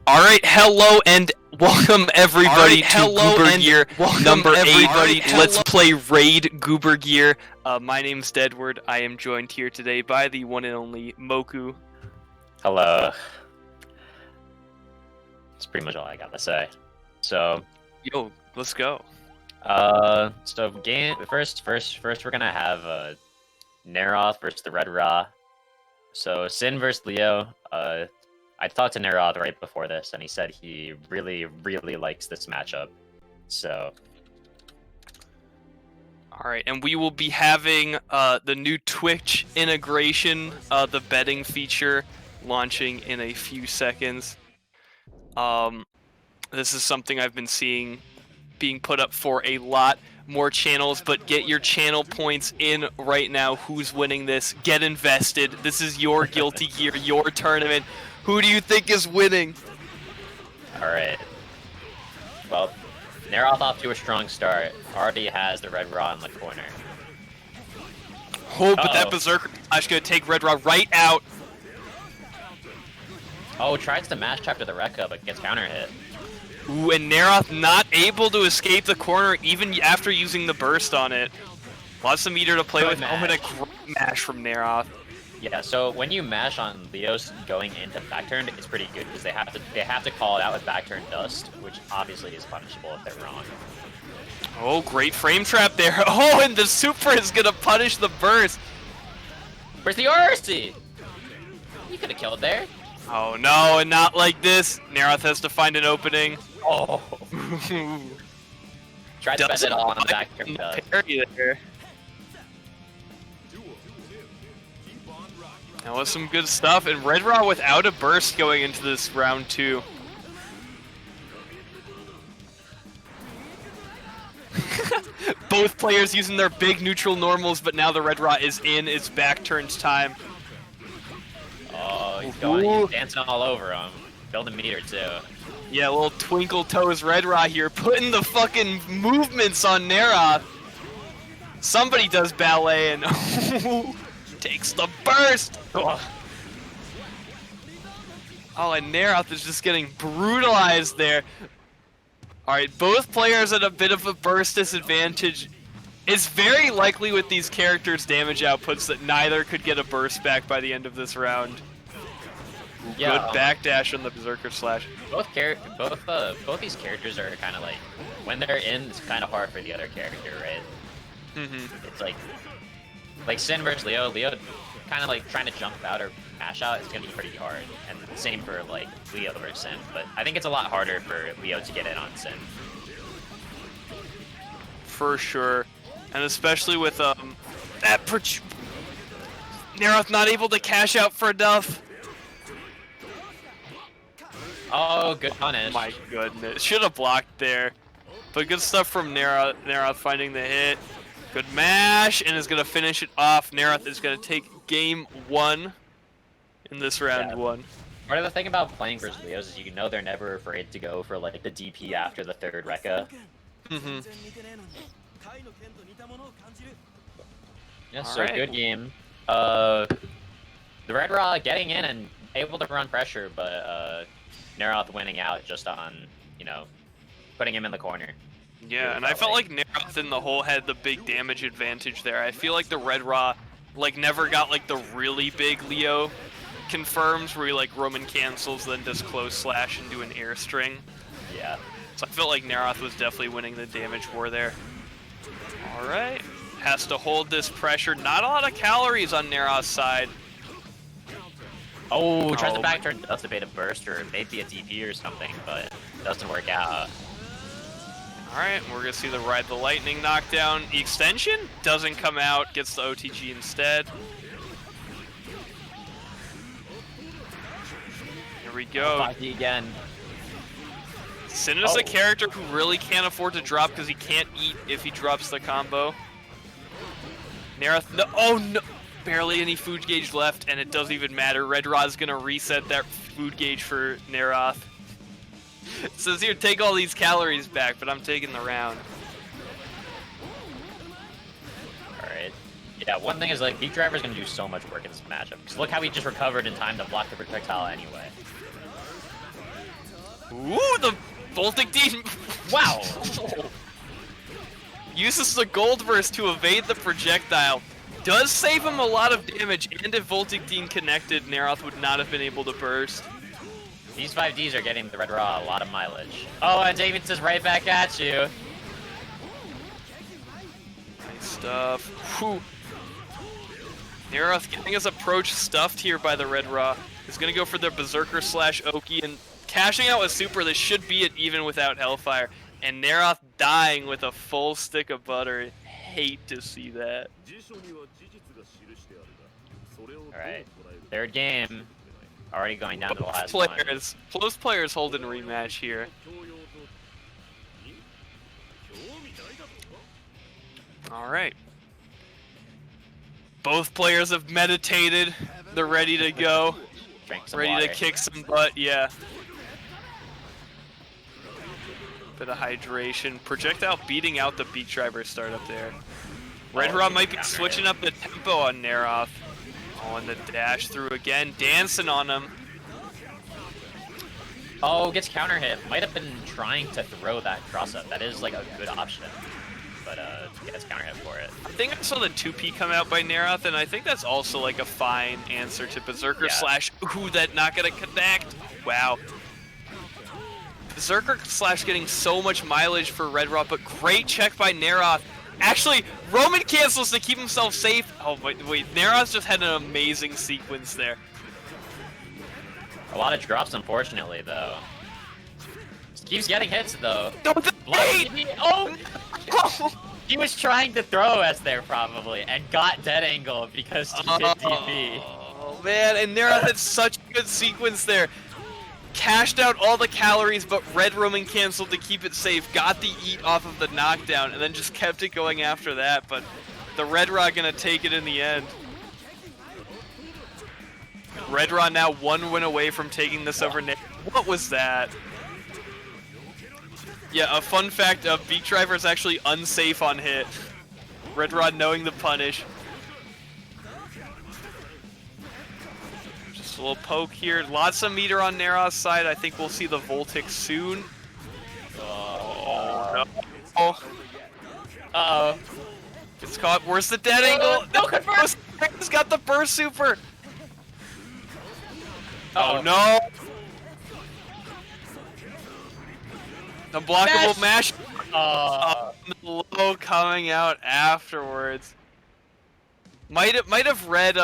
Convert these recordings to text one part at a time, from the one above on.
Alright, hello and welcome everybody to Goober Gear number 8. Let's play Raid Goober Gear. My name's Deadward. I am joined here today by the one and only Moku. Hello. That's pretty much all I gotta say. So, Yo, let's go. so game first we're gonna have Naroth versus TheRedRa. So Sin versus Leo. I talked to Naroth right before this, and he said he really likes this matchup. So, Alright, and we will be having the new Twitch integration, the betting feature, launching in a few seconds. This is something I've been seeing being put up for a lot more channels, but get your channel points in right now. Who's winning this? Get invested. This is your Guilty Gear, your tournament. Who do you think is winning? alright. Well, Naroth off to a strong start. Already has the TheRedRa in the corner. Oh, but that Berserker Slash gonna take TheRedRa right out. Oh, tries to mash trap to the Rekka, but gets counter hit. Ooh, and Naroth not able to escape the corner even after using the burst on it. Lots of meter to play with. Oh, and a great mash from Naroth. Yeah, so when you mash on Leo's going into back turn, it's pretty good because they have to call it out with back turn dust, which obviously is punishable if they're wrong. Oh, great frame trap there. Oh, and the super is gonna punish the burst. Where's the RC? You could have killed there. Oh no, and not like this. Naroth has to find an opening. Oh. Tried to spend it all on the back turn dust. Parry there. That was some good stuff, and TheRedRa without a burst going into this round 2. Both players using their big neutral normals, but now the TheRedRa is in. It's back turns time. Oh, he's dancing all over him. Building meter too. Yeah, little twinkle toes TheRedRa here, putting the fucking movements on Naroth. Somebody does ballet and takes the burst. Oh, and Naroth is just getting brutalized there. Alright, both players at a bit of a burst disadvantage. It's very likely with these characters' damage outputs that neither could get a burst back by the end of this round. Yeah, good backdash on the Berserker Slash. Both these characters are kind of like, when they're in, it's kind of hard for the other character, right? It's like Sin versus Leo. Leo kind of like trying to jump out or mash out is gonna be pretty hard, and same for like Leo versus Sin. But I think it's a lot harder for Leo to get in on Sin. For sure, and especially with that Naroth not able to cash out for enough. Oh, good punish. My goodness, should have blocked there, but good stuff from Naroth. Naroth finding the hit. Good mash, and is going to finish it off. Naroth is going to take game 1 in this round 1. Part of the thing about playing versus Leos is you know they're never afraid to go for like the DP after the third Rekka. Yeah, so right. Good game. The TheRedRa getting in and able to run pressure, but Naroth winning out just on, you know, putting him in the corner. Yeah, and I felt like Naroth in the hole had the big damage advantage there. I feel like the TheRedRa like never got like the really big Leo confirms where he like Roman cancels, then does close slash and do an air string. Yeah. So I felt like Naroth was definitely winning the damage war there. Alright. Has to hold this pressure. Not a lot of calories on Naroth's side. Oh, tries to back turn dust to bait a burst or maybe a DP or something, but doesn't work out. Alright, we're going to see the Ride the Lightning knockdown. The extension doesn't come out, gets the OTG instead. Here we go. Baki again. Sin is a character who really can't afford to drop because he can't eat if he drops the combo. Naroth, no, oh no! Barely any food gauge left, and it doesn't even matter. TheRedRa is going to reset that food gauge for Naroth. It says here, take all these calories back, but I'm taking the round. Alright. Yeah, one thing is like, Peak Driver's gonna do so much work in this matchup. Because look how he just recovered in time to block the projectile anyway. Ooh, the Voltic Dean! Wow! Uses the Gold Burst to evade the projectile. Does save him a lot of damage, and if Voltic Dean connected, Naroth would not have been able to burst. These 5Ds are getting the TheRedRa a lot of mileage. Oh, and David's is right back at you. Nice stuff. Whew. Naroth getting his approach stuffed here by the TheRedRa. He's gonna go for the Berserker / Oki and cashing out with Super. This should be it even without Hellfire. And Naroth dying with a full stick of butter. Hate to see that. Alright, third game. Already going down to the last Close players holding rematch here. Alright. Both players have meditated. They're ready to go. Ready to kick some butt, yeah. Bit of hydration. Projectile beating out the Beat Driver startup there. TheRedRa might be switching up the tempo on Naroth. Oh, and the dash through again. Dancing on him. Oh, gets counter hit. Might have been trying to throw that cross up. That is like a good option. But gets counter hit for it. I think I saw the 2P come out by Naroth, and I think that's also like a fine answer to Berserker / ooh, that not gonna connect. Wow. Berserker / getting so much mileage for TheRedRa, but great check by Naroth. Actually, Roman cancels to keep himself safe. Oh, wait, Naroth just had an amazing sequence there. A lot of drops, unfortunately, though. Keeps getting hits, though. Oh! He was trying to throw us there, probably, and got dead angle because he did DP. Oh, man, and Naroth had such a good sequence there. Cashed out all the calories, but Red Roman canceled to keep it safe. Got the eat off of the knockdown, and then just kept it going after that. But the TheRedRa gonna take it in the end. TheRedRa now 1 win away from taking this over Nick. What was that? Yeah, a fun fact of Beat Driver is actually unsafe on hit. TheRedRa knowing the punish. A little poke here. Lots of meter on Naroth's side. I think we'll see the Voltic soon. Oh, no. Uh-oh. It's caught. Where's the dead angle? No, confirm! He's got the burst super. Oh, no. Unblockable mash. Low coming out afterwards. Might have read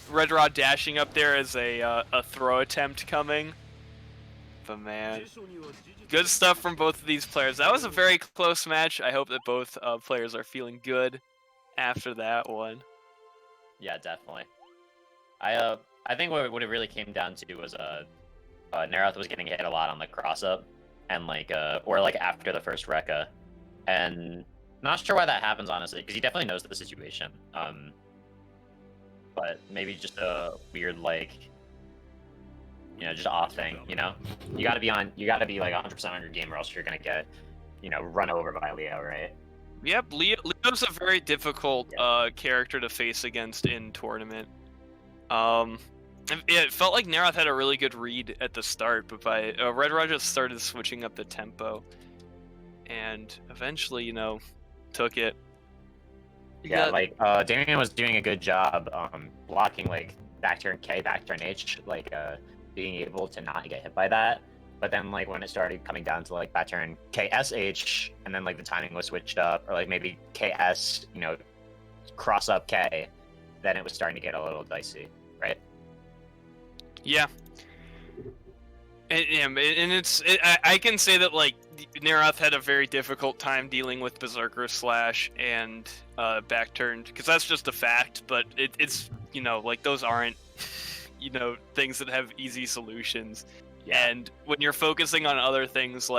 TheRedRa dashing up there as a throw attempt coming. But man, good stuff from both of these players. That was a very close match. I hope that both players are feeling good after that one. Yeah, definitely. I think what it really came down to was Naroth was getting hit a lot on the cross up, and or after the first Rekka, and not sure why that happens honestly, because he definitely knows the situation. But maybe just a weird just off thing. You gotta be like 100% on your game, or else you're gonna get run over by Leo, right? Yep, Leo's a very difficult character to face against in tournament. It felt like Naroth had a really good read at the start, but by TheRedRa just started switching up the tempo, and eventually, took it. Damien was doing a good job blocking back turn K, back turn H, being able to not get hit by that. But then when it started coming down to back turn KSH, and then the timing was switched up, or maybe KS, cross up K, then it was starting to get a little dicey, right? Yeah. And I can say that Naroth had a very difficult time dealing with Berserker / and back turned, because that's just a fact. But it's those aren't things that have easy solutions. Yeah. And when you're focusing on other things,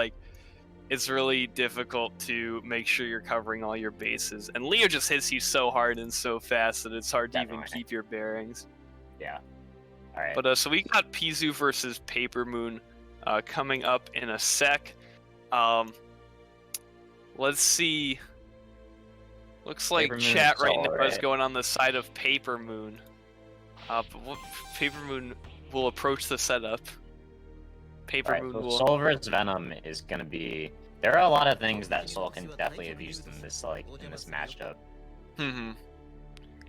it's really difficult to make sure you're covering all your bases. And Leo just hits you so hard and so fast that it's hard to even keep your bearings. Yeah. All right. But so we got pzooo versus PAPERMOON coming up in a sec. Let's see. Looks like chat right now is going on the side of PAPERMOON. But PAPERMOON will approach the setup. Alright, PAPERMOON so will. Soul vs Venom is gonna be. There are a lot of things that Soul can definitely have used in this matchup.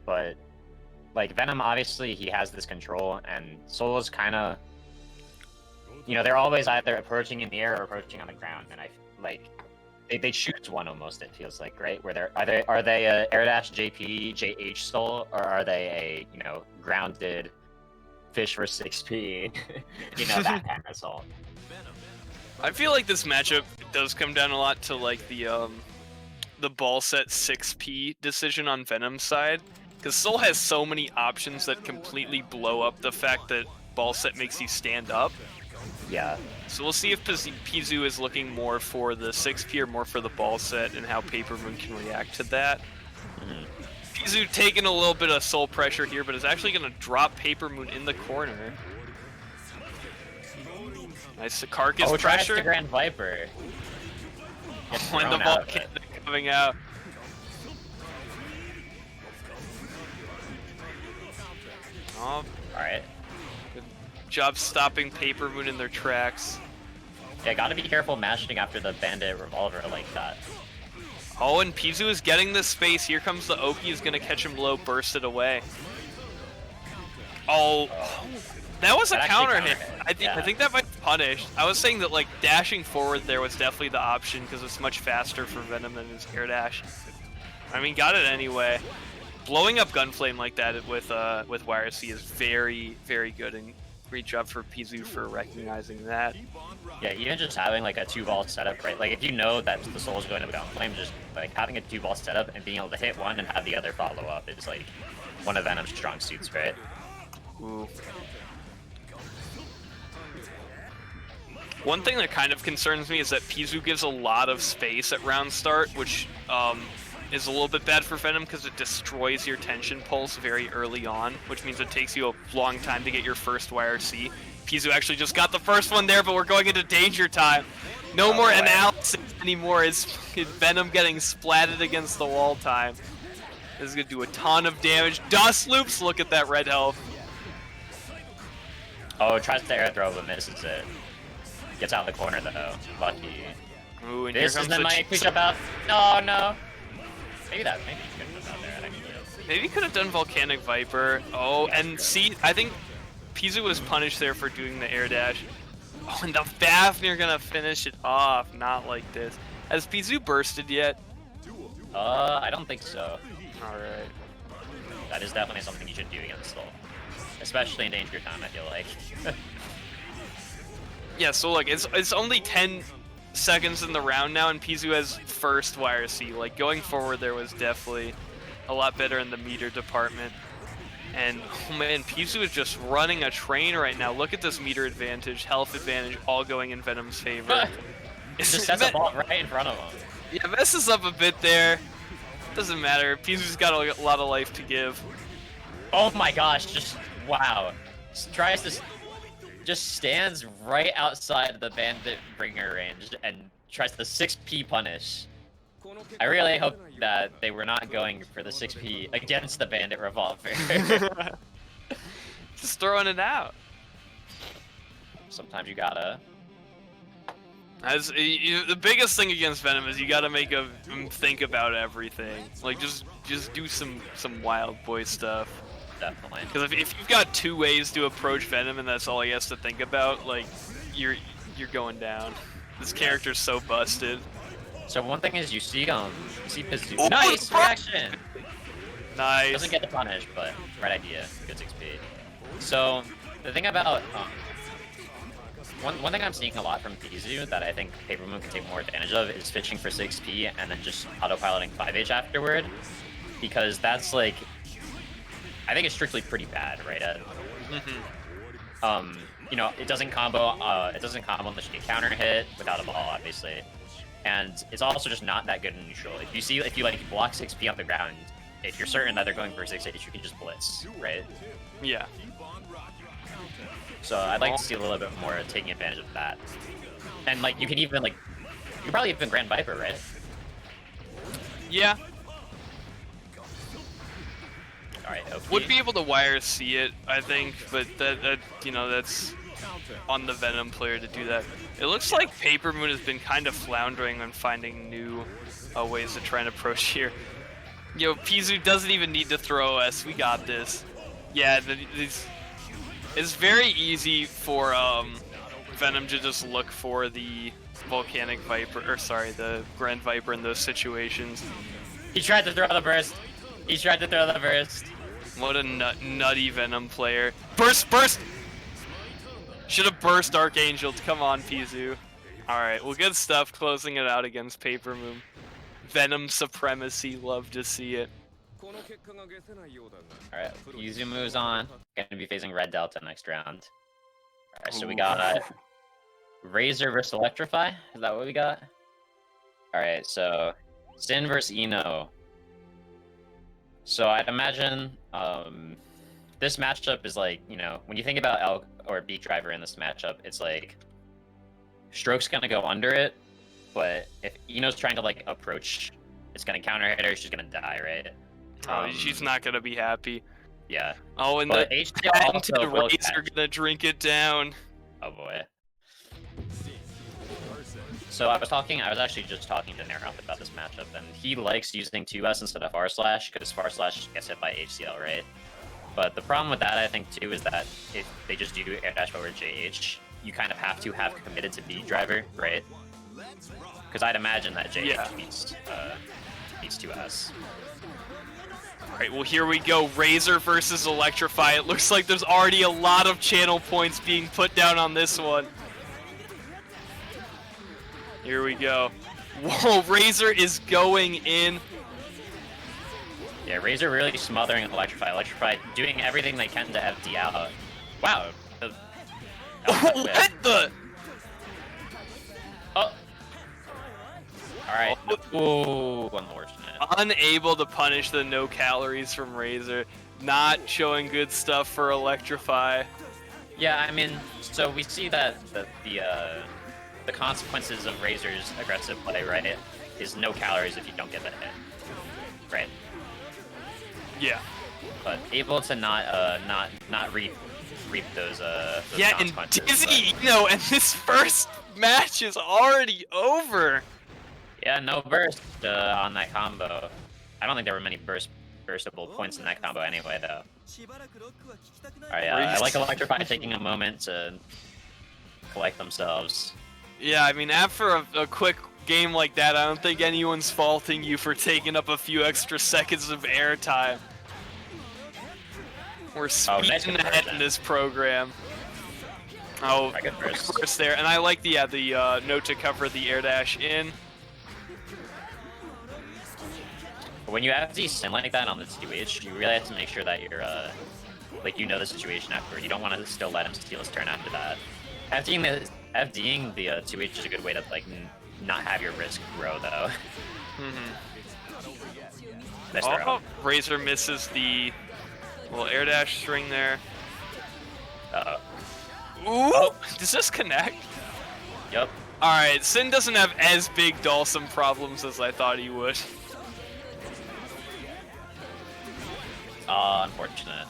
But like Venom, obviously he has this control, and Soul is kind of. You know, they're always either approaching in the air or approaching on the ground, and I like. They choose one almost. It feels like, right? Where are they a air dash JP JH Soul, or are they a grounded fish for 6P? That kind of Soul. I feel like this matchup does come down a lot to like the ball set 6P decision on Venom's side, because Soul has so many options that completely blow up the fact that ball set makes you stand up. Yeah. So we'll see if pzooo is looking more for the 6P or more for the ball set, and how PAPERMOON can react to that. pzooo taking a little bit of soul pressure here, but is actually going to drop PAPERMOON in the corner. Nice carcass pressure. Tries the Grand Viper. When the ball coming out. Oh, alright. Good job stopping PAPERMOON in their tracks. Yeah, gotta be careful mashing after the Bandit Revolver like that. Oh, and pzooo is getting this space. Here comes the Oki, is going to catch him low, burst it away. Oh, that was a counter hit. I think that might be punished. I was saying that like dashing forward there was definitely the option because it's much faster for Venom than his air dash. I mean, got it anyway. Blowing up Gunflame like that with YRC is very, very good, and great job for pzooo for recognizing that. Yeah, even just having like a 2-ball setup, right? Like if you know that the Soul is going to Gunflame, just like having a 2-ball setup and being able to hit one and have the other follow up is like one of Venom's strong suits, right? Ooh. One thing that kind of concerns me is that pzooo gives a lot of space at round start, which is a little bit bad for Venom because it destroys your tension pulse very early on, which means it takes you a long time to get your first YRC. pzooo actually just got the first one there, but we're going into danger time. No more analysis anymore. It's Venom getting splatted against the wall time. This is going to do a ton of damage. Dust loops, look at that red health. Oh, tries to air throw but misses it. Gets out of the corner though. Lucky. Ooh, and this here is comes the mic push up out. No. Maybe he couldn't have done there. Maybe he could have done Volcanic Viper. Oh, and see, I think pzooo was punished there for doing the air dash. Oh, and the Fafnir gonna finish it off. Not like this. Has pzooo bursted yet? I don't think so. Alright. That is definitely something you should do against Soul. Especially in danger time, I feel like. Yeah, so look, it's only 10 seconds in the round now, and pzooo has first YRC. Like, going forward there was definitely a lot better in the meter department. And, oh man, pzooo is just running a train right now. Look at this meter advantage, health advantage, all going in Venom's favor. Just sets the ball right in front of him. Yeah, messes up a bit there. Doesn't matter. pzoo's got a lot of life to give. Oh my gosh, just wow. Tries to just stands right outside the Bandit Bringer range and tries the 6P punish. I really hope that they were not going for the 6P against the Bandit Revolver. Just throwing it out. Sometimes you gotta. The biggest thing against Venom is you gotta make him think about everything. Like, just do some wild boy stuff. Definitely. Because if you've got 2 ways to approach Venom and that's all he has to think about, like, you're going down. This character's so busted. So one thing is you see pzooo. Oh, nice reaction. Nice. Doesn't get the punish, but right idea. Good 6P. So the thing about one thing I'm seeing a lot from pzooo that I think PAPERMOON can take more advantage of is fishing for 6P and then just autopiloting 5H afterward, because that's like, I think it's strictly pretty bad, right? You know, it doesn't combo. It doesn't combo unless you get counter hit without a ball, obviously, and it's also just not that good in neutral. If you like block 6P on the ground, if you're certain that they're going for 6H, you can just blitz, right? Yeah. So I'd like to see a little bit more taking advantage of that, and like you can even like, you probably even Grand Viper, right? Yeah. Alright, okay. Would be able to YRC it, I think, but that you know, that's on the Venom player to do that. It looks like PAPERMOON has been kind of floundering on finding new ways to try and approach here. Yo, pzooo doesn't even need to throw us. We got this. Yeah, it's very easy for Venom to just look for the Volcanic Viper, or sorry, the Grand Viper in those situations. He tried to throw the burst. He tried to throw the burst. What a nutty Venom player. Burst, burst! Should have burst Archangel. Come on, pzooo. Alright, well, good stuff closing it out against PAPERMOON. Venom supremacy, love to see it. Alright, pzooo moves on. Gonna be facing Red Delta next round. Alright, so we got Razor versus Electrify. Is that what we got? Alright, so Sin versus Eno. So I'd imagine this matchup is like, you know, when you think about Elk or Beat Driver in this matchup, it's like Stroke's gonna go under it, but if Eno's trying to like approach, it's gonna counter hit her, she's gonna die, right? She's not gonna be happy. Yeah. Oh, and but the HCL Razor gonna drink it down. Oh boy. So I was actually just talking to Naroth about this matchup, and he likes using 2S instead of R/, because R/ gets hit by HCL, right? But the problem with that, I think, too, is that if they just do air dash over JH, you kind of have to have committed to B driver, right? Because I'd imagine that JH beats 2S. Alright, well, here we go. Razor versus Electrify. It looks like there's already a lot of channel points being put down on this one. Here we go. Whoa, Razor is going in. Yeah, Razor really smothering Electrify. Electrify doing everything they can to FD out. Wow. What the? Oh. Alright. Ooh, unfortunate. Unable to punish the no calories from Razor. Not showing good stuff for Electrify. Yeah, I mean, so we see that the consequences of Razor's aggressive play, right, is no calories if you don't get that hit. Right. Yeah. But able to not reap those yeah, and Dizzy, you know, and this first match is already over. Yeah, no burst on that combo. I don't think there were many burstable points in that combo anyway, though. Alright, I like Electrify taking a moment to collect themselves. Yeah, I mean, after a quick game like that, I don't think anyone's faulting you for taking up a few extra seconds of airtime. We're speeding ahead in this program. Oh, good burst there, and I like the note to cover the air dash in. When you FD Sin like that on the 2H, you really have to make sure that you're like you know the situation afterward. You don't want to still let him steal his turn after that. FDing the 2H is a good way to like not have your risk grow though. Nice throw. Razor misses the little air dash string there. Ooh, does this connect? Yep. Alright, Sin doesn't have as big Dhalsim problems as I thought he would. Unfortunate.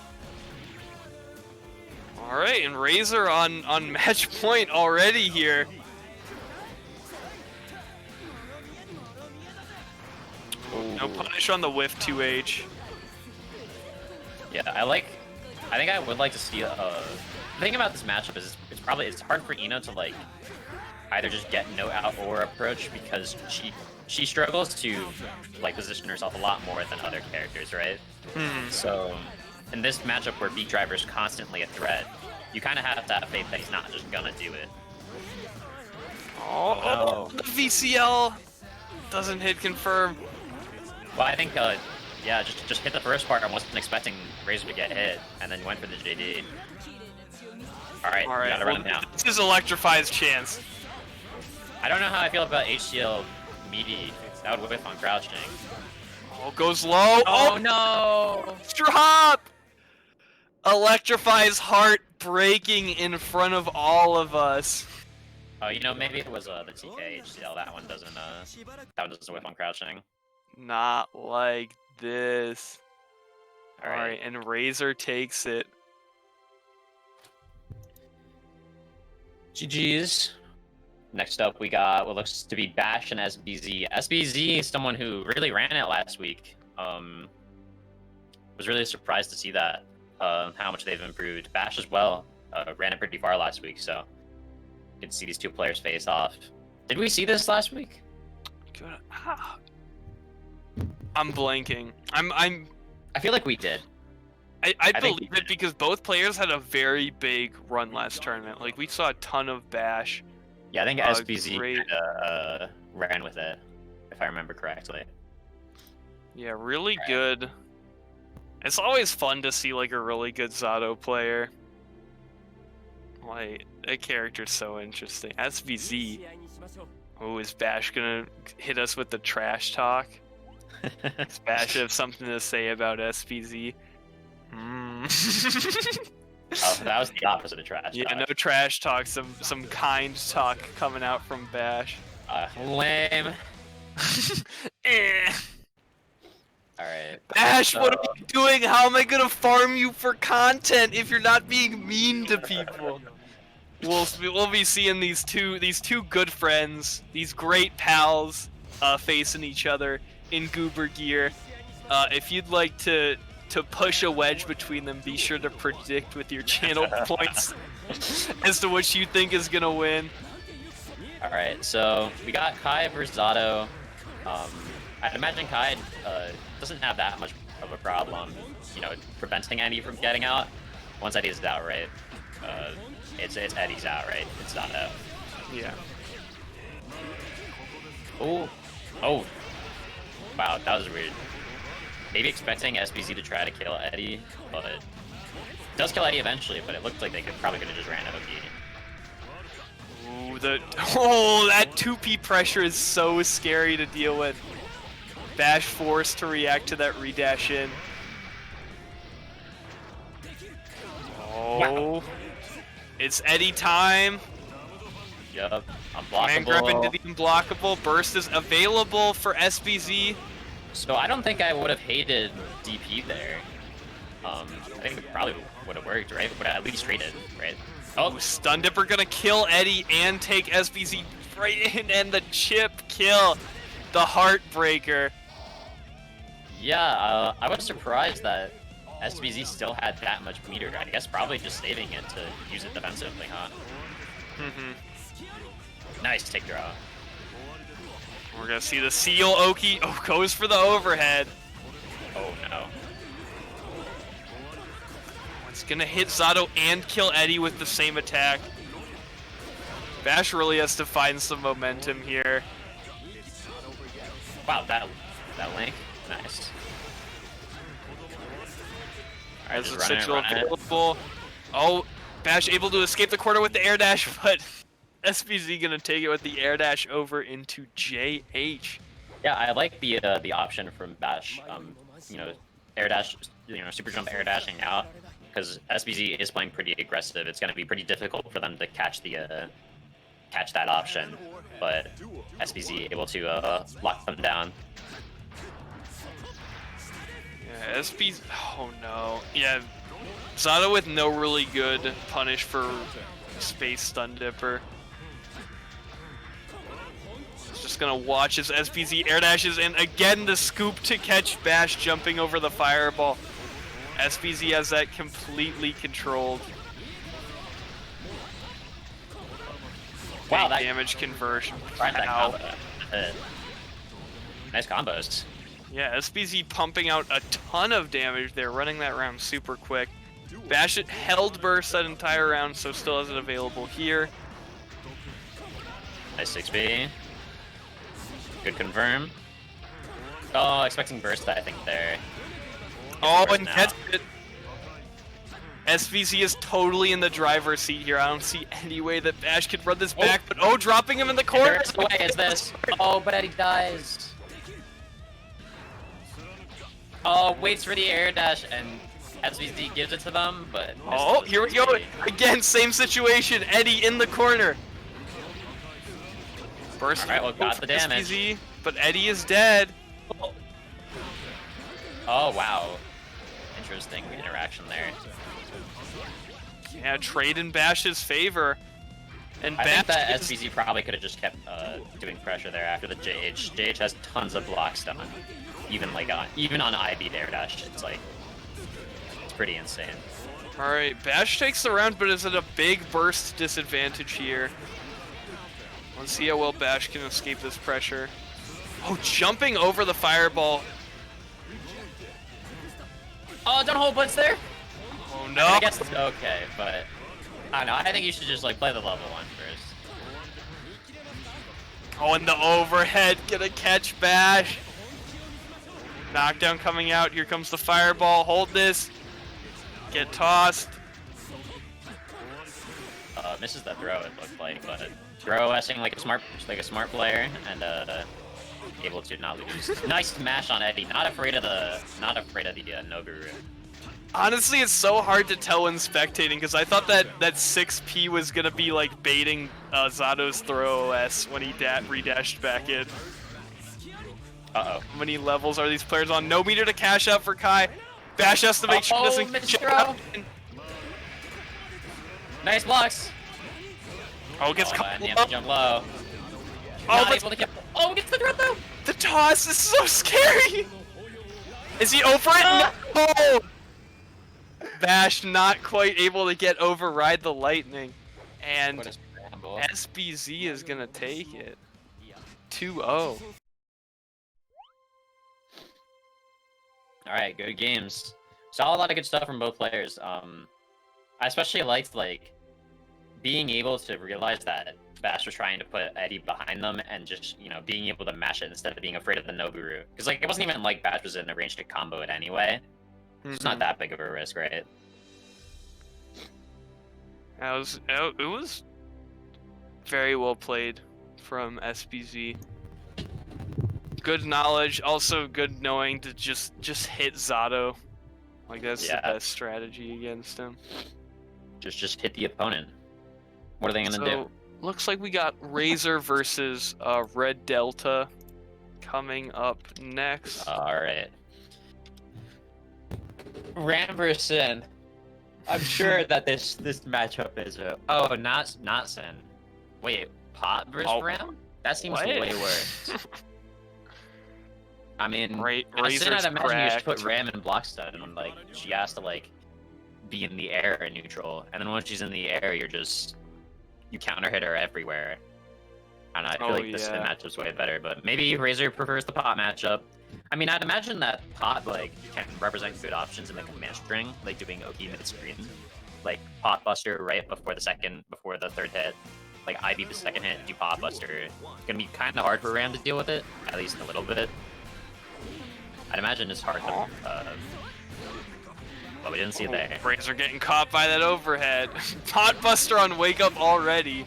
Alright, and Razor on match point already here. Ooh. No punish on the whiff 2H. Yeah, I think I would like to see the thing about this matchup is it's hard for Eno to like either just get no out or approach because she struggles to like position herself a lot more than other characters, right? So in this matchup where Beat Driver is constantly a threat, you kind of have to have faith that he's not just gonna do it. Oh, the VCL doesn't hit confirm. Well, I think yeah, just hit the first part. I wasn't expecting Razor to get hit, and then went for the JD. All right, gotta run him down. This is Electrify's chance. I don't know how I feel about HCL meaty. That would whiff on crouching. Oh, goes low. Oh no! Drop! Electrify's heart breaking in front of all of us. Oh, you know, maybe it was the TK HCL. That one doesn't whiff on crouching. Not like this. All right, and Razor takes it. GG's. Next up, we got what looks to be Bashe and SBZ. SBZ is someone who really ran it last week. Was really surprised to see that, how much they've improved. Bashe as well ran it pretty far last week, so you can see these two players face off. Did we see this last week? Good. I'm blanking. I feel like we did. I believe it because both players had a very big run last tournament. Like, we saw a ton of Bashe. Yeah, I think SBZ ran with it, if I remember correctly. Yeah, really good. It's always fun to see, like, a really good Zato player. Like, that character's so interesting. SVZ. Oh, is Bashe gonna hit us with the trash talk? Does Bashe have something to say about SVZ? Oh, that was the opposite of trash talk. Yeah, no trash talk, some kind talk coming out from Bashe. Lame. Alright. Bashe, what are you doing? How am I gonna farm you for content if you're not being mean to people? We'll be seeing these two good friends, these great pals, facing each other in Goober gear. If you'd like to push a wedge between them, be sure to predict with your channel points as to which you think is gonna win. Alright, so we got Kai versus Zato. I'd imagine Kai doesn't have that much of a problem, you know, preventing Eddie from getting out. Once Eddie's out, right? It's Eddie's out, right? It's Zato. Yeah. Oh. Wow, that was weird. Maybe expecting SBZ to try to kill Eddie, but it does kill Eddie eventually, but it looked like they probably could have just ran OP. Ooh, that 2P pressure is so scary to deal with. Bashe forced to react to that redash in. Oh. Wow. It's Eddie time. Yup, unblockable. Man grab into the unblockable. Burst is available for SBZ. So I don't think I would have hated DP there. I think it probably would have worked, right? Would have at least traded, right? Oh, Stun Dipper gonna kill Eddie and take SBZ right in, and the chip kill. The Heartbreaker. Yeah, I was surprised that SBZ still had that much meter. I guess probably just saving it to use it defensively, huh? Nice take draw. We're gonna see the Seal Oki. Oh, goes for the overhead. Oh no. It's gonna hit Zato and kill Eddie with the same attack. Bashe really has to find some momentum here. Wow, that link, nice. Alright, As just a sigil run it. available. Oh, Bashe able to escape the corner with the air dash, but SPZ gonna take it with the air dash over into JH. Yeah, I like the option from Bashe. You know, air dash, you know, super jump air dashing out, because SBZ is playing pretty aggressive. It's gonna be pretty difficult for them to catch that option, but SBZ able to lock them down. Yeah, SBZ. Oh no. Yeah, Zato with no really good punish for Space Stun Dipper. Just gonna watch as SPZ air dashes in again, the scoop to catch Bashe jumping over the fireball. SPZ has that completely controlled. Wow, that damage conversion. Wow. Nice combos. Yeah, SPZ pumping out a ton of damage there, running that round super quick. Bashe held burst that entire round, so still has it available here. Nice 6B. Good confirm. Oh, expecting burst, I think, there. Oh, and gets it. SVZ is totally in the driver's seat here. I don't see any way that Bashe could run this back, but oh, dropping him in the corner. There's no way is this. Oh, but Eddie dies. Oh, waits for the air dash, and SVZ gives it to them, but... Oh, here we go. Again, same situation. Eddie in the corner. Burst. Alright, well, got the damage. SVZ, but Eddie is dead. Oh, wow. Interesting interaction there. Yeah, trade in Bashe's favor. And I think that Bashe SBZ probably could have just kept doing pressure there after the JH. JH has tons of blocks done, even like even on IB air dash. It's like it's pretty insane. All right, Bashe takes the round, but is at a big burst disadvantage here. Let's see how well Bashe can escape this pressure. Oh, jumping over the fireball. Oh, don't hold blitz there. Oh no! I guess it's okay, but I don't know. I think you should just like play the level 1 first. Oh, and the overhead gonna catch Bashe. Knockdown coming out. Here comes the fireball. Hold this. Get tossed. Misses the throw. It looked like, but throw-essing like a smart player and able to not lose. Nice smash on Eddie. Not afraid of the Nobu. Honestly, it's so hard to tell when spectating because I thought that 6P was gonna be like baiting Zato's throw OS when he redashed back in. Uh-oh. How many levels are these players on? No meter to cash out for Kai. Bashe has to make sure he doesn't missed jump out. Nice blocks. Oh, gets and caught he has to jump low. Oh, Not able to get. Oh, gets the throw though. the toss is so scary. Is he over it? No! Bashe not quite able to get override the lightning. And What a scramble. SBZ is gonna take it. 2-0. Alright, good games. Saw a lot of good stuff from both players. I especially liked like being able to realize that Bashe was trying to put Eddie behind them and just, you know, being able to mash it instead of being afraid of the Noburu. Because like it wasn't even like Bashe was in a range to combo it anyway. It's not that big of a risk, right? It was very well played from SBZ. Good knowledge, also good knowing to just hit Zato. Like that's the best strategy against him. Just hit the opponent. What are they gonna do? Looks like we got Razor versus Red Delta coming up next. Alright. Ram versus Sin. I'm sure that this matchup is oh, not Sin. Wait, Pot versus Ram? That seems way worse. I mean, Sin, I'd imagine you should put Ram in block stun and like she has to like be in the air and neutral, and then once she's in the air, you counter hit her everywhere. I don't know, I feel like this Sin matchup's way better, but maybe Razor prefers the Pot matchup. I mean, I'd imagine that Pot like can represent good options in the command string, like doing OP mid-screen, like Pot Buster right before the third hit, like IB the second hit, do Pot Buster. It's gonna be kind of hard for Ram to deal with it, at least a little bit. I'd imagine it's hard to, but we didn't see it there. Razor getting caught by that overhead. Pot Buster on Wake Up already.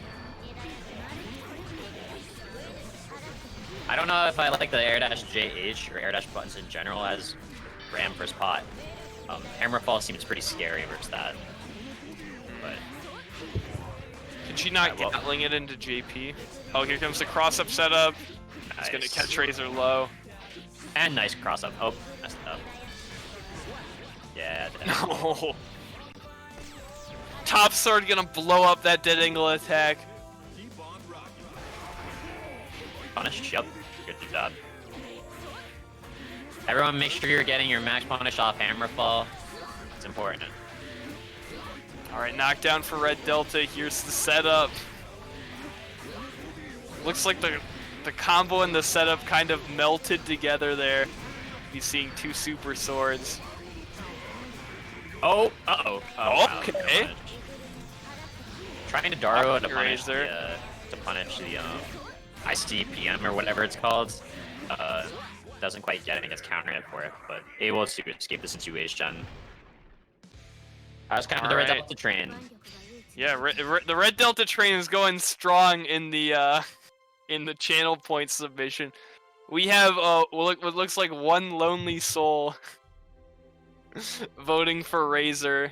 I don't know if I like the air dash JH or air dash buttons in general as Ram versus Pot. Hammerfall seems pretty scary versus that. But can she not gatling it into JP? Oh, here comes the cross-up setup. Nice. It's gonna catch Razor low. And nice cross-up. Oh, messed up. Yeah. No. Top sword gonna blow up that dead angle attack. Punish, yep. Good job. Everyone make sure you're getting your max punish off Hammerfall. It's important. Alright, knockdown for Red Delta. Here's the setup. Looks like the combo and the setup kind of melted together there. You're seeing two super swords. Oh, uh-oh. Oh, okay. Wow, trying to Daro to punish the ICPM or whatever it's called. Doesn't quite get it, gets counter hit for it, but able to escape the situation. I was kind of the Red Delta train. Yeah, the Red Delta train is going strong in the channel point submission. We have what looks like one lonely soul voting for Razor.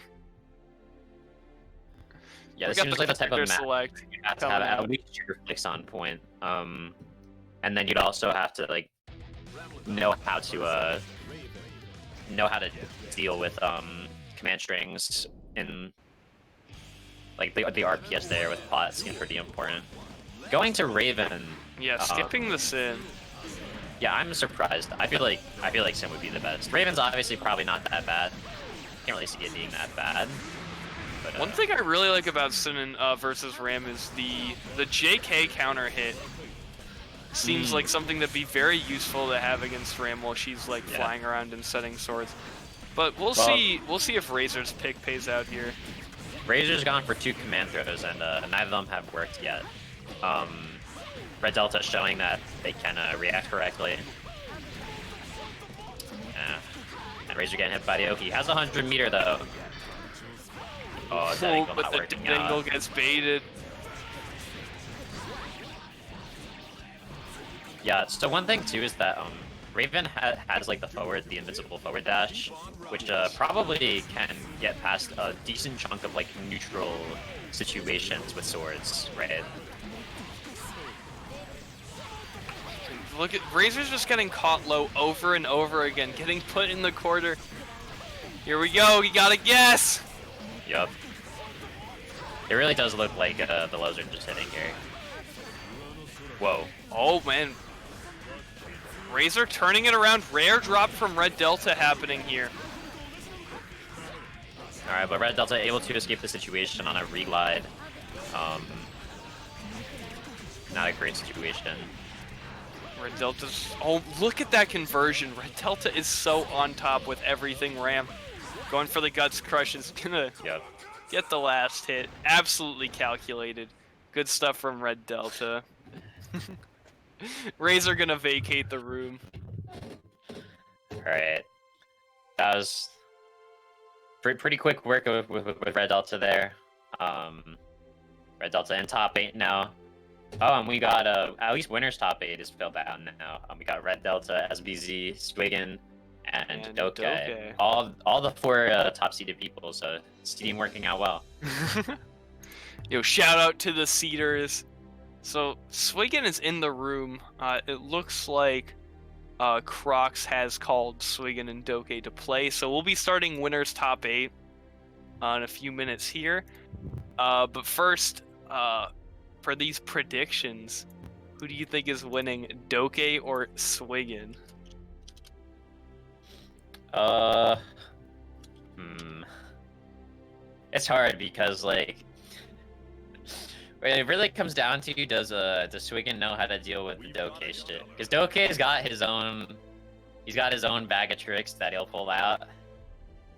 Yeah, this seems like the type of map you have to have at least your flicks on point. And then you'd also have to like know how to deal with command strings in Like the RPS there with pot seems pretty important. Going to Raven. Yeah, skipping the Sin. Yeah, I'm surprised. I feel like Sin would be the best. Raven's obviously probably not that bad. Can't really see it being that bad. But, one thing I really like about Sin versus Ram is the JK counter hit. Seems like something that'd be very useful to have against Ram while she's like flying around and setting swords. But we'll see if Razor's pick pays out here. Razor's gone for 2 command throws, and neither of them have worked yet. Red Delta showing that they can react correctly. And Razor getting hit by the Oki. Has a 100-meter though. Oh, that angle but not the working angle out. gets baited. Yeah, so one thing too is that Raven has like the invincible forward dash, which probably can get past a decent chunk of like neutral situations with swords, right? Look at Razor's just getting caught low over and over again, getting put in the corner. Here we go, you gotta guess! Yup. It really does look like the lows are just hitting here. Whoa. Oh man. Razor turning it around, rare drop from Red Delta happening here. Alright, but Red Delta able to escape the situation on a reglide. Not a great situation. Red Delta's... Oh, look at that conversion. Red Delta is so on top with everything Ram. Going for the Guts Crush is gonna get the last hit. Absolutely calculated. Good stuff from Red Delta. Razor gonna vacate the room. Alright. That was pretty quick work with Red Delta there. Red Delta in top 8 now. Oh, and we got at least winner's top 8 is filled out now. We got Red Delta, SBZ, sWiggn, and Douke. All the 4 top seeded people, so seeding working out well. Yo, shout out to the seeders. So sWiggn is in the room. It looks like Crocs has called sWiggn and Douke to play, so we'll be starting winner's top 8 in a few minutes here. But first, for these predictions, who do you think is winning, Douke or sWiggn? It's hard because like it really comes down to does sWiggn know how to deal with the Douke shit? Because Douke's got his own, he's got his own bag of tricks that he'll pull out.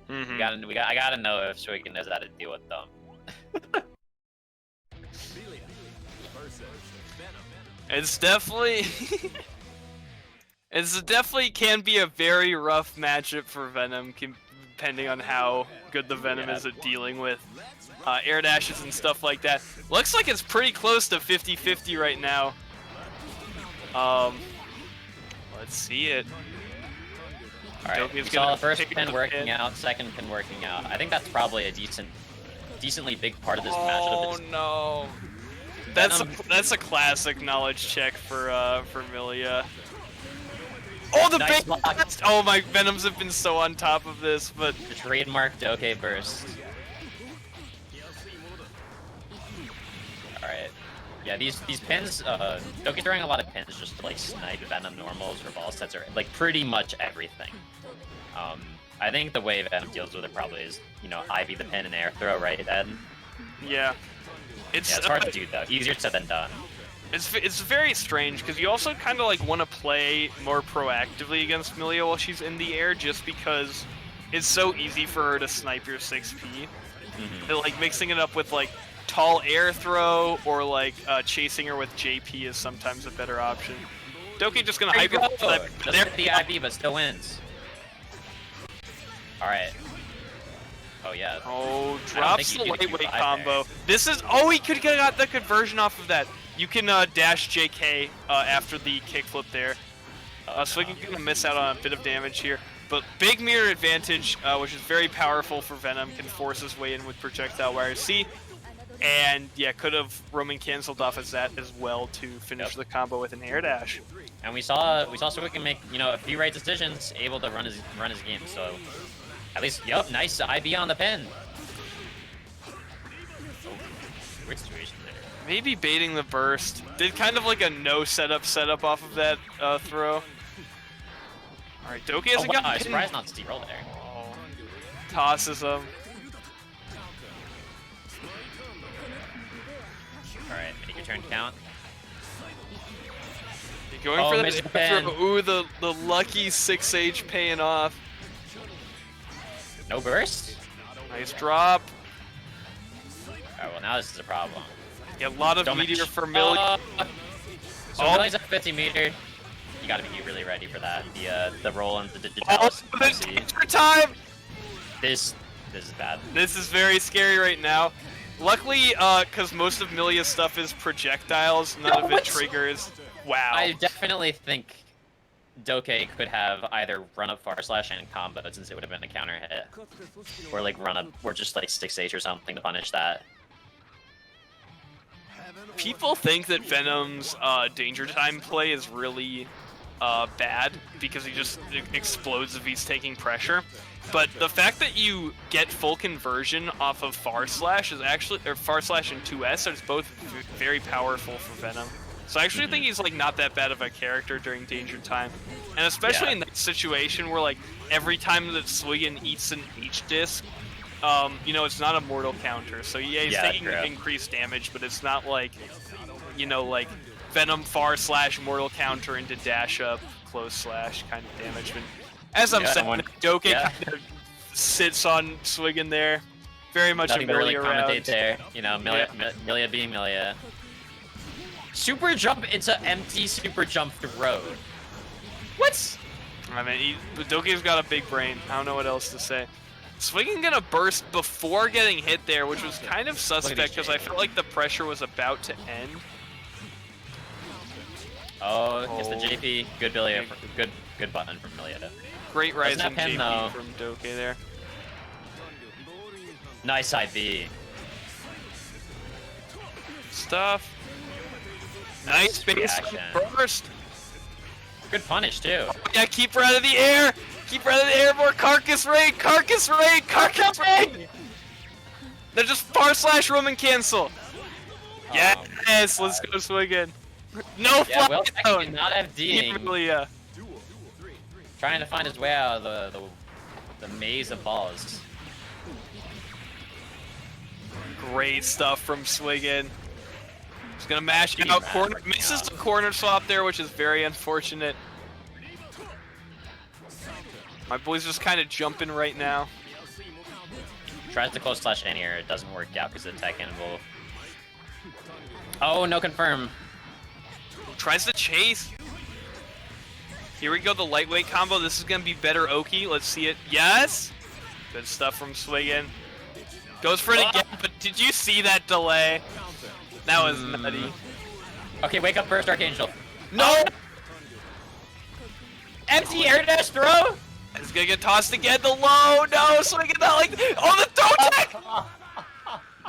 I gotta know if sWiggn knows how to deal with them. It's definitely it's definitely can be a very rough matchup for Venom, depending on how good the Venom is at dealing with air dashes and stuff like that. Looks like it's pretty close to 50-50 right now. Let's see it. Alright, we saw the first pin working out, second pin working out. I think that's probably a decently big part of this matchup. Oh no. That's a classic knowledge check for Milia. Oh, the nice big blast! Oh, my Venoms have been so on top of this, but the trademark Douke burst. Alright. Yeah, these pins, Douke's throwing a lot of pins just to like snipe Venom normals or ball sets or like pretty much everything. I think the way Venom deals with it probably is, you know, Ivy the pin and air throw, right, Ed? yeah. It's hard to do though. Easier said than done. It's very strange because you also kind of like want to play more proactively against Milia while she's in the air, just because it's so easy for her to snipe your 6P. That, like mixing it up with like tall air throw or like chasing her with JP is sometimes a better option. Douke just gonna hyper Just the IB, but still wins. All right. Oh yeah. Oh, drops the lightweight combo. This is, oh, he could get got the conversion off of that. You can dash JK after the kickflip there. sWiggn gonna miss out on a bit of damage here. But big mirror advantage, which is very powerful for Venom, can force his way in with projectile wire C. And yeah, could have Roman canceled off as that as well to finish the combo with an air dash. And we saw sWiggn make, you know, a few right decisions, able to run his game. So at least, nice IB on the pin. Weird situation there. Maybe baiting the burst. Did kind of like a no setup off of that throw. Alright, Douke hasn't wow, gotten surprised not steal there. Oh. Tosses him. Alright, make your turn count. You're going for missed the that pen. Ooh, the lucky 6H paying off. No burst? Nice drop. Alright, well now this is a problem. Yeah, a lot of Don't meteor match. for Millie. So Millie's at 50 meter. You gotta be really ready for that. The roll into the Oh, Dallas. extra time! This is bad. This is very scary right now. Luckily, because most of Milia's stuff is projectiles, none of it triggers. Wow. I definitely think Douke could have either run up far slash and combo since it would have been a counter hit, or like run up, or just like 6H or something to punish that. People think that Venom's Danger Time play is really bad because he just explodes if he's taking pressure. But the fact that you get full conversion off of Far Slash is actually, or Far Slash and 2S, are both very powerful for Venom. So I actually think he's like not that bad of a character during Danger Time, and especially in that situation where like every time that sWiggn eats an H disc, you know, it's not a mortal counter. So yeah, he's taking increased damage, but it's not like, you know, like Venom Far Slash mortal counter into dash up close slash kind of damage. But as I'm saying, Douke kind of sits on sWiggn there, very much Nothing a to really Millie around. commentate there. You know, Milia being Milia. Super jump into empty super jump throw. What? I mean, Douke's got a big brain. I don't know what else to say. sWiggn gonna burst before getting hit there, which was kind of suspect because I felt like the pressure was about to end. Oh, gets the JP. Good Milia. Good button from Milia. Great rising pen, JP though. from Douke there. Nice IB. Stuff. Nice base burst. Good punish too. Yeah, keep her out of the air. Keep her out of the air. More carcass raid. Carcass raid. Carcass raid. They're just Far Slash Roman cancel. Yes, let's go sWiggn. No Yeah, fly well, zone. did not have Keep D'ing. Milia. Trying to find his way out of the maze of balls. Great stuff from sWiggn. He's gonna mash out corner, misses the corner swap there, which is very unfortunate. My boy's just kind of jumping right now. Tries to close slash in here, it doesn't work out because of the tech involved. Oh, no confirm. Tries to chase. Here we go, the lightweight combo. This is gonna be better Oki. Let's see it. Yes! Good stuff from sWiggn. Goes for it again, but did you see that delay? That was nutty. Okay, wake up first, Archangel. No! Empty air dash throw? It's gonna get tossed again. The low! No! sWiggn not like. Oh, the throw tech!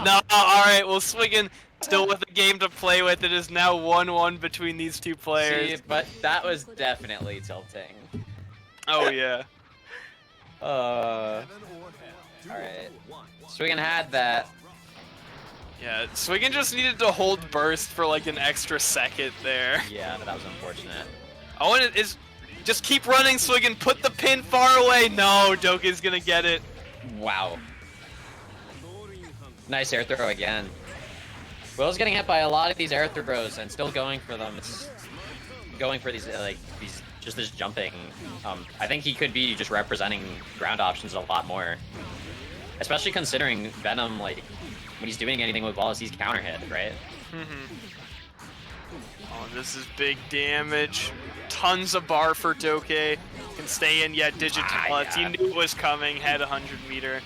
No, alright, well, sWiggn still with a game to play with. It is now 1-1 between these two players. See, but that was definitely tilting. Oh, yeah. Alright. sWiggn had that. Yeah, sWiggn just needed to hold burst for like an extra second there. Yeah, that was unfortunate. Oh, and it is. Just keep running, sWiggn. Put the pin far away. No, Douke's gonna get it. Wow. Nice air throw again. Will's getting hit by a lot of these air throws and still going for them. It's going for these just this jumping. I think he could be just representing ground options a lot more, especially considering Venom, like when he's doing anything with balls, he's counter hit, right? Oh, this is big damage. Tons of bar for Douke. Can stay in yet. Digital. He knew it was coming. Had 100 meter.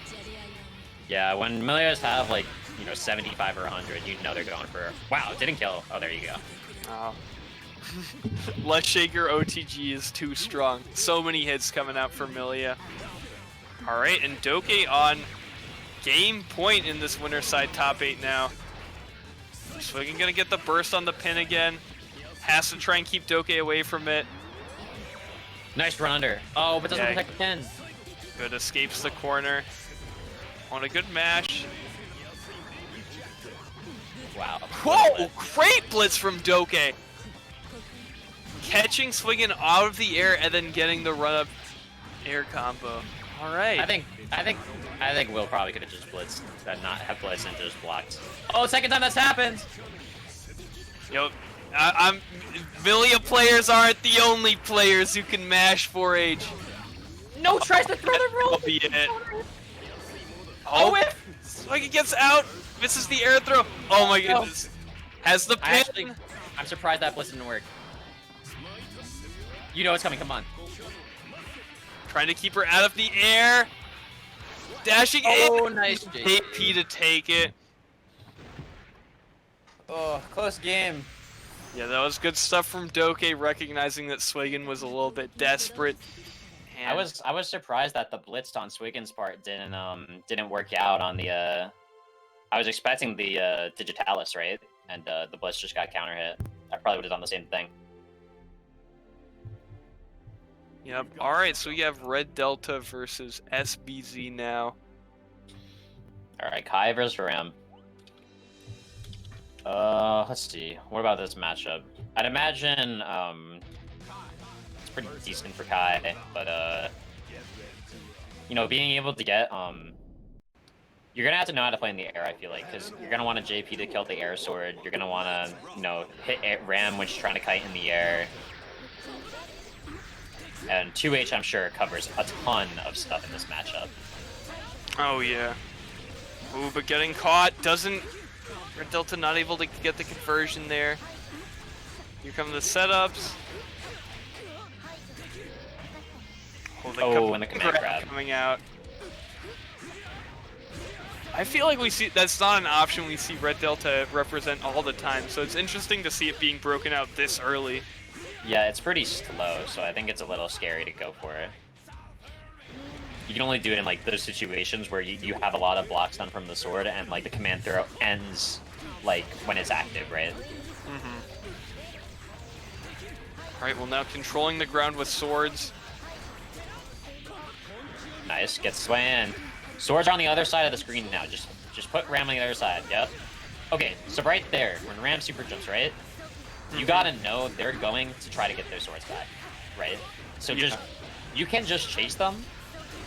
Yeah, when Milias have like 75 or 100, you know they're going for. Wow, didn't kill. Oh, there you go. Oh. Less Shaker OTG is too strong. So many hits coming out for Milia. Alright, and Douke on game point in this winner side top 8 now. sWiggn gonna get the burst on the pin again. Has to try and keep Douke away from it. Nice run under. Oh, but doesn't protect the pin. Good, escapes the corner. On a good mash. Wow. Whoa! Great blitz from Douke. Catching sWiggn out of the air and then getting the run-up air combo. All right. I think Will probably could have just blitzed, not have blitzed and just blocked. Oh, second time that's happened. Yo, Milia players aren't the only players who can mash 4H. No, tries to throw the roll. That'll be it. Oh, sWiggn gets out. Misses the air throw. Oh my goodness. Has the pin. I'm surprised that blitz didn't work. You know it's coming. Come on. Trying to keep her out of the air. Dashing in. Oh, nice. JP to take it. Oh, close game. Yeah, that was good stuff from Douke, recognizing that sWiggn was a little bit desperate. And I was surprised that the blitz on sWiggn's part didn't work out on the I was expecting the Digitalis, right? And the blitz just got counter hit. I probably would have done the same thing. Yep. All right, so we have Red Delta versus SBZ now. All right, Kai versus Ram. Let's see. What about this matchup? I'd imagine it's pretty decent for Kai, but you know, being able to get you're gonna have to know how to play in the air. I feel like, because you're gonna want a JP to kill the air sword. You're gonna want to, you know, hit Ram when she's trying to kite in the air. And 2H, I'm sure, covers a ton of stuff in this matchup. Oh yeah. Ooh, but getting caught doesn't. Red Delta not able to get the conversion there. Here come the setups. Oh, and the command grab coming out. I feel like we see that's not an option we see Red Delta represent all the time, so it's interesting to see it being broken out this early. Yeah, it's pretty slow, so I think it's a little scary to go for it. You can only do it in like those situations where you have a lot of blocks done from the sword and like the command throw ends like when it's active, right? Alright, well now controlling the ground with swords. Nice, gets swaying. Swords are on the other side of the screen now. Just put Ram on the other side, yep. Okay, so right there, when Ram super jumps, right? You gotta know they're going to try to get their swords back, right? So you can just chase them,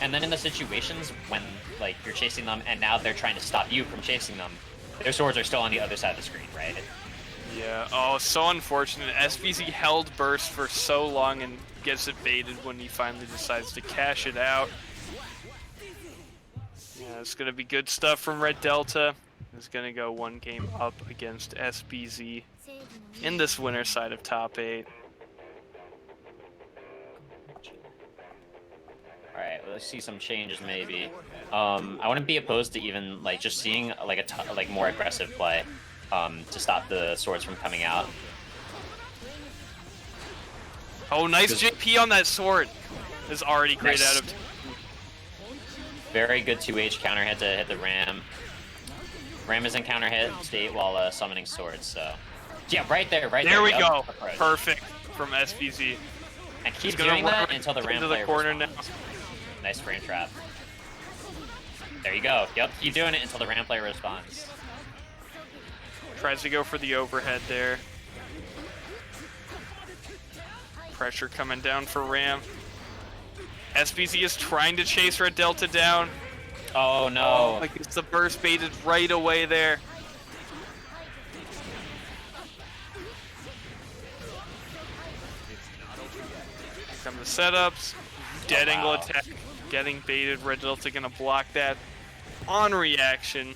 and then in the situations when like you're chasing them and now they're trying to stop you from chasing them, their swords are still on the other side of the screen, right? Yeah, oh, so unfortunate. SBZ held burst for so long and gets it baited when he finally decides to cash it out. Yeah, it's gonna be good stuff from Red Delta. It's gonna go one game up against SBZ in this winner side of top 8. Alright, let's see some changes maybe. I wouldn't be opposed to even like just seeing like a more aggressive play to stop the swords from coming out. Oh, nice JP on that sword. Is already great Nice. out of. Very good 2H counter hit to hit the Ram. Ram is in counter hit state while summoning swords, so. Yeah, right there, right there. There we yep. go. Perfect from SBZ. And keep doing that until the Ram into the player corner responds. now. Nice frame trap. There you go. Yep, keep doing it until the Ram player responds. Tries to go for the overhead there. Pressure coming down for Ram. SBZ is trying to chase Red Delta down. Oh no. Like it's the burst baited right away there. Here come the setups. Dead angle attack. Getting baited. Red Delta gonna block that on reaction.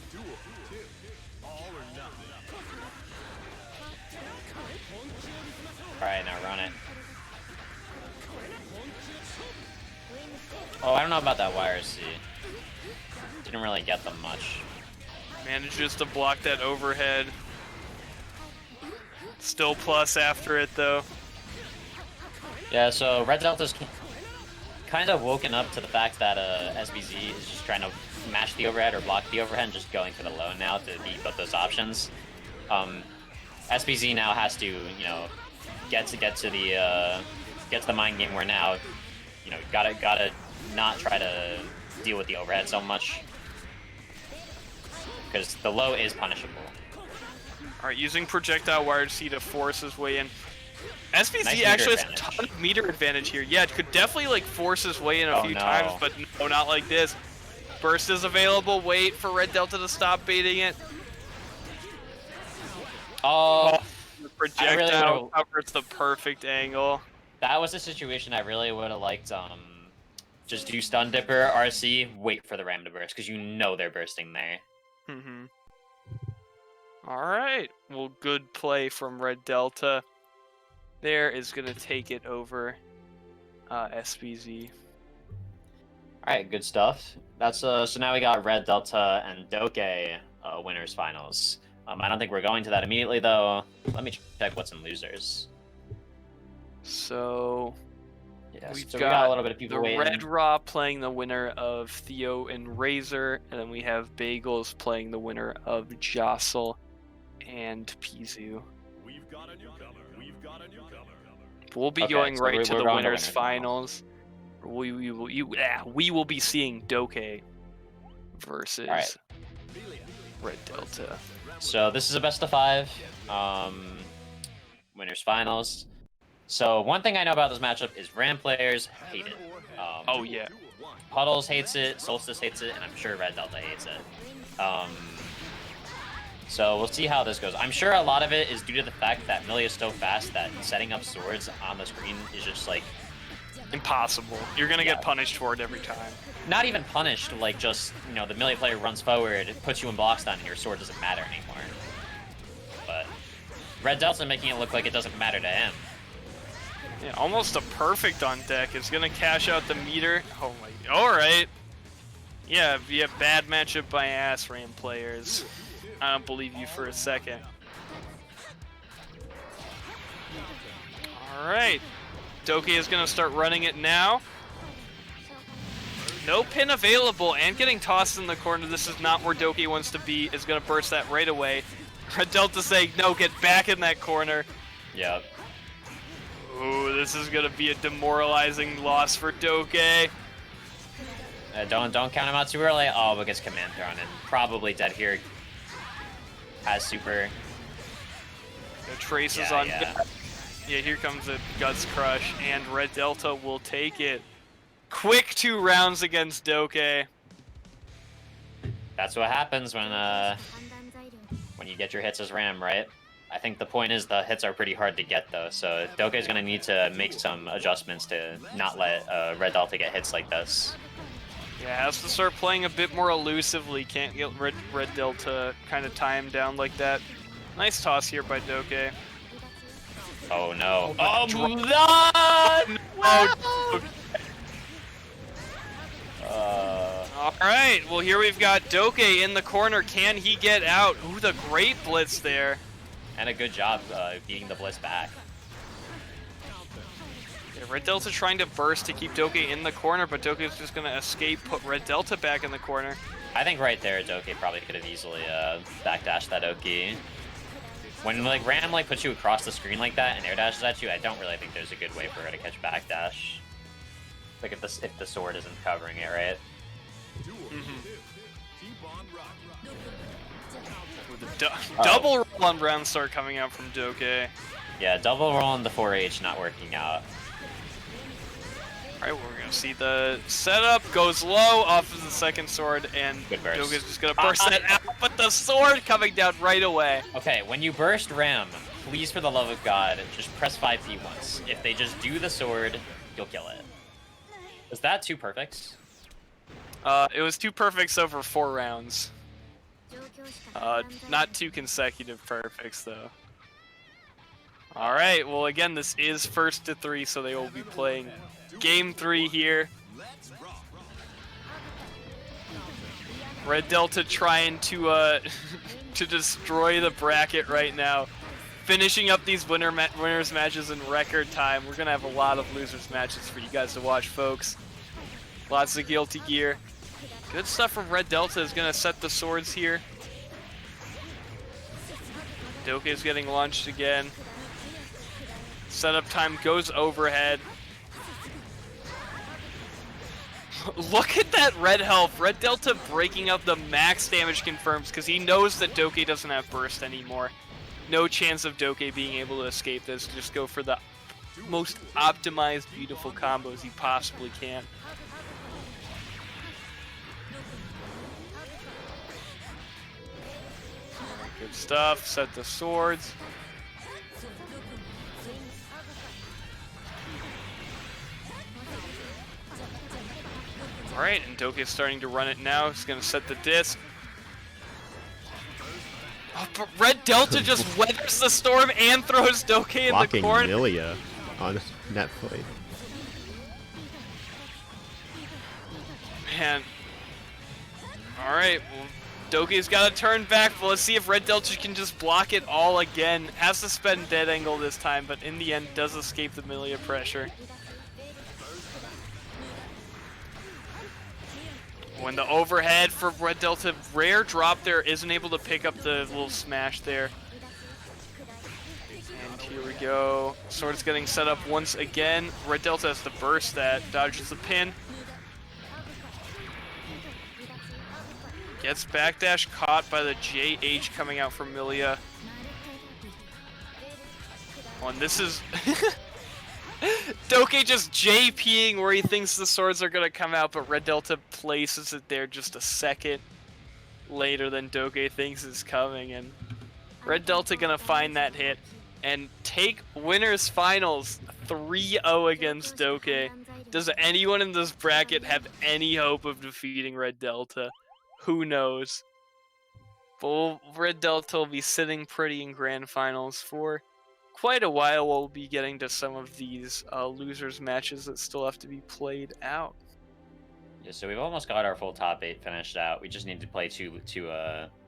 Alright, now run it. Oh, I don't know about that YRC. Didn't really get them much. Manages to block that overhead. Still plus after it though. Yeah, so Red Delta's kind of woken up to the fact that SBZ is just trying to match the overhead or block the overhead and just going for the low now to beat both those options. SBZ now has to, you know, get to the mind game where now, you know, gotta not try to deal with the overhead so much, because the low is punishable. All right, using projectile wired C to force his way in. SPZ Nice actually meter has a ton of meter advantage here. Yeah, it could definitely like force his way in a few times, but no, not like this. Burst is available. Wait for Red Delta to stop baiting it. Oh, the projectile covers the perfect angle. That was a situation I really would have liked. Just do stun dipper, RC, wait for the ram to burst because you know they're bursting there. All right. Well, good play from Red Delta. There is gonna take it over SPZ. All right, good stuff. That's so now we got Red Delta and Douke winners finals. I don't think we're going to that immediately though. Let me check what's in losers. So yeah, we've so got, we got a little bit of people waiting. TheRedRa playing the winner of Theo and Razor, and then we have Bagels playing the winner of Jostle and pzooo. We've got a newcomer. We'll be going right to the winners finals. We will be seeing Douke versus Red Delta. So this is a best of 5 winners finals. So one thing I know about this matchup is Ram players hate it. Oh yeah, Puddles hates it, Solstice hates it, and I'm sure Red Delta hates it. So we'll see how this goes. I'm sure a lot of it is due to the fact that Millie is so fast that setting up swords on the screen is just like impossible. You're gonna get punished for it every time. Not even punished, like just, you know, the Millie player runs forward, puts you in block stun, and your sword doesn't matter anymore. But Red Delta making it look like it doesn't matter to him. Yeah, almost a perfect on deck. It's gonna cash out the meter. Oh my, alright. Yeah, bad matchup by ass Ram players. I don't believe you for a second. Alright. Douke is gonna start running it now. No pin available and getting tossed in the corner. This is not where Douke wants to be. Is gonna burst that right away. Red Delta saying, no, get back in that corner. Yep. Ooh, this is gonna be a demoralizing loss for Douke. Don't count him out too early. Oh, but gets command thrown in. Probably dead here. Has super. The trace is on. Yeah, here comes a Guts Crush, and Red Delta will take it. Quick 2 rounds against Douke. That's what happens when you get your hits as Ram, right? I think the point is the hits are pretty hard to get though, so Douke is gonna need to make some adjustments to not let Red Delta get hits like this. Yeah, has to start playing a bit more elusively. Can't get Red Delta kind of tie him down like that. Nice toss here by Douke. Oh no! Oh no! Oh. Alright, well here we've got Douke in the corner. Can he get out? Ooh, the great blitz there. And a good job beating the blitz back. Yeah, Red Delta trying to burst to keep Douke in the corner, but Douke is just going to escape, put Red Delta back in the corner. I think right there, Douke probably could have easily backdashed that Oki. When like Ram like puts you across the screen like that and air dashes at you, I don't really think there's a good way for her to catch backdash. Like if the sword isn't covering it, right? Double roll on Brown start coming out from Douke. Yeah, double roll on the 4H not working out. Alright, we're gonna see the setup goes low off of the second sword, and Douke is just gonna burst that out, but the sword coming down right away. Okay, when you burst Ram, please for the love of God, just press 5P once. If they just do the sword, you'll kill it. Was that 2 perfects? It was 2 perfects over 4 rounds. Not 2 consecutive perfects though. Alright, well again, this is first to 3, so they will be playing game 3 here. Red Delta trying to to destroy the bracket right now. Finishing up these winners matches in record time. We're gonna have a lot of losers matches for you guys to watch, folks. Lots of Guilty Gear. Good stuff from Red Delta is gonna set the swords here. Douke is getting launched again. Setup time goes overhead. Look at that red health. Red Delta breaking up the max damage confirms because he knows that Douke doesn't have burst anymore. No chance of Douke being able to escape this. Just go for the most optimized, beautiful combos you possibly can. Good stuff. Set the swords. Alright, and Douke is starting to run it now. He's going to set the disc. Oh, but Red Delta just weathers the storm and throws Douke in the corner. Milia on net play. Man. Alright, well, Douke's got to turn back, but let's see if Red Delta can just block it all again. Has to spend dead angle this time, but in the end does escape the Milia pressure. When the overhead for Red Delta, rare drop there, isn't able to pick up the little smash there. And here we go. Sword's getting set up once again. Red Delta has to burst that, dodges the pin. Gets backdash caught by the JH coming out from Milia. Oh, and this is... Douke just JPing where he thinks the swords are going to come out, but Red Delta places it there just a second later than Douke thinks is coming, and Red Delta going to find that hit and take winners finals 3-0 against Douke. Does anyone in this bracket have any hope of defeating Red Delta? Who knows? But Red Delta will be sitting pretty in grand finals for quite a while. We'll be getting to some of these losers matches that still have to be played out. Yeah, so we've almost got our full top 8 finished out. We just need to play two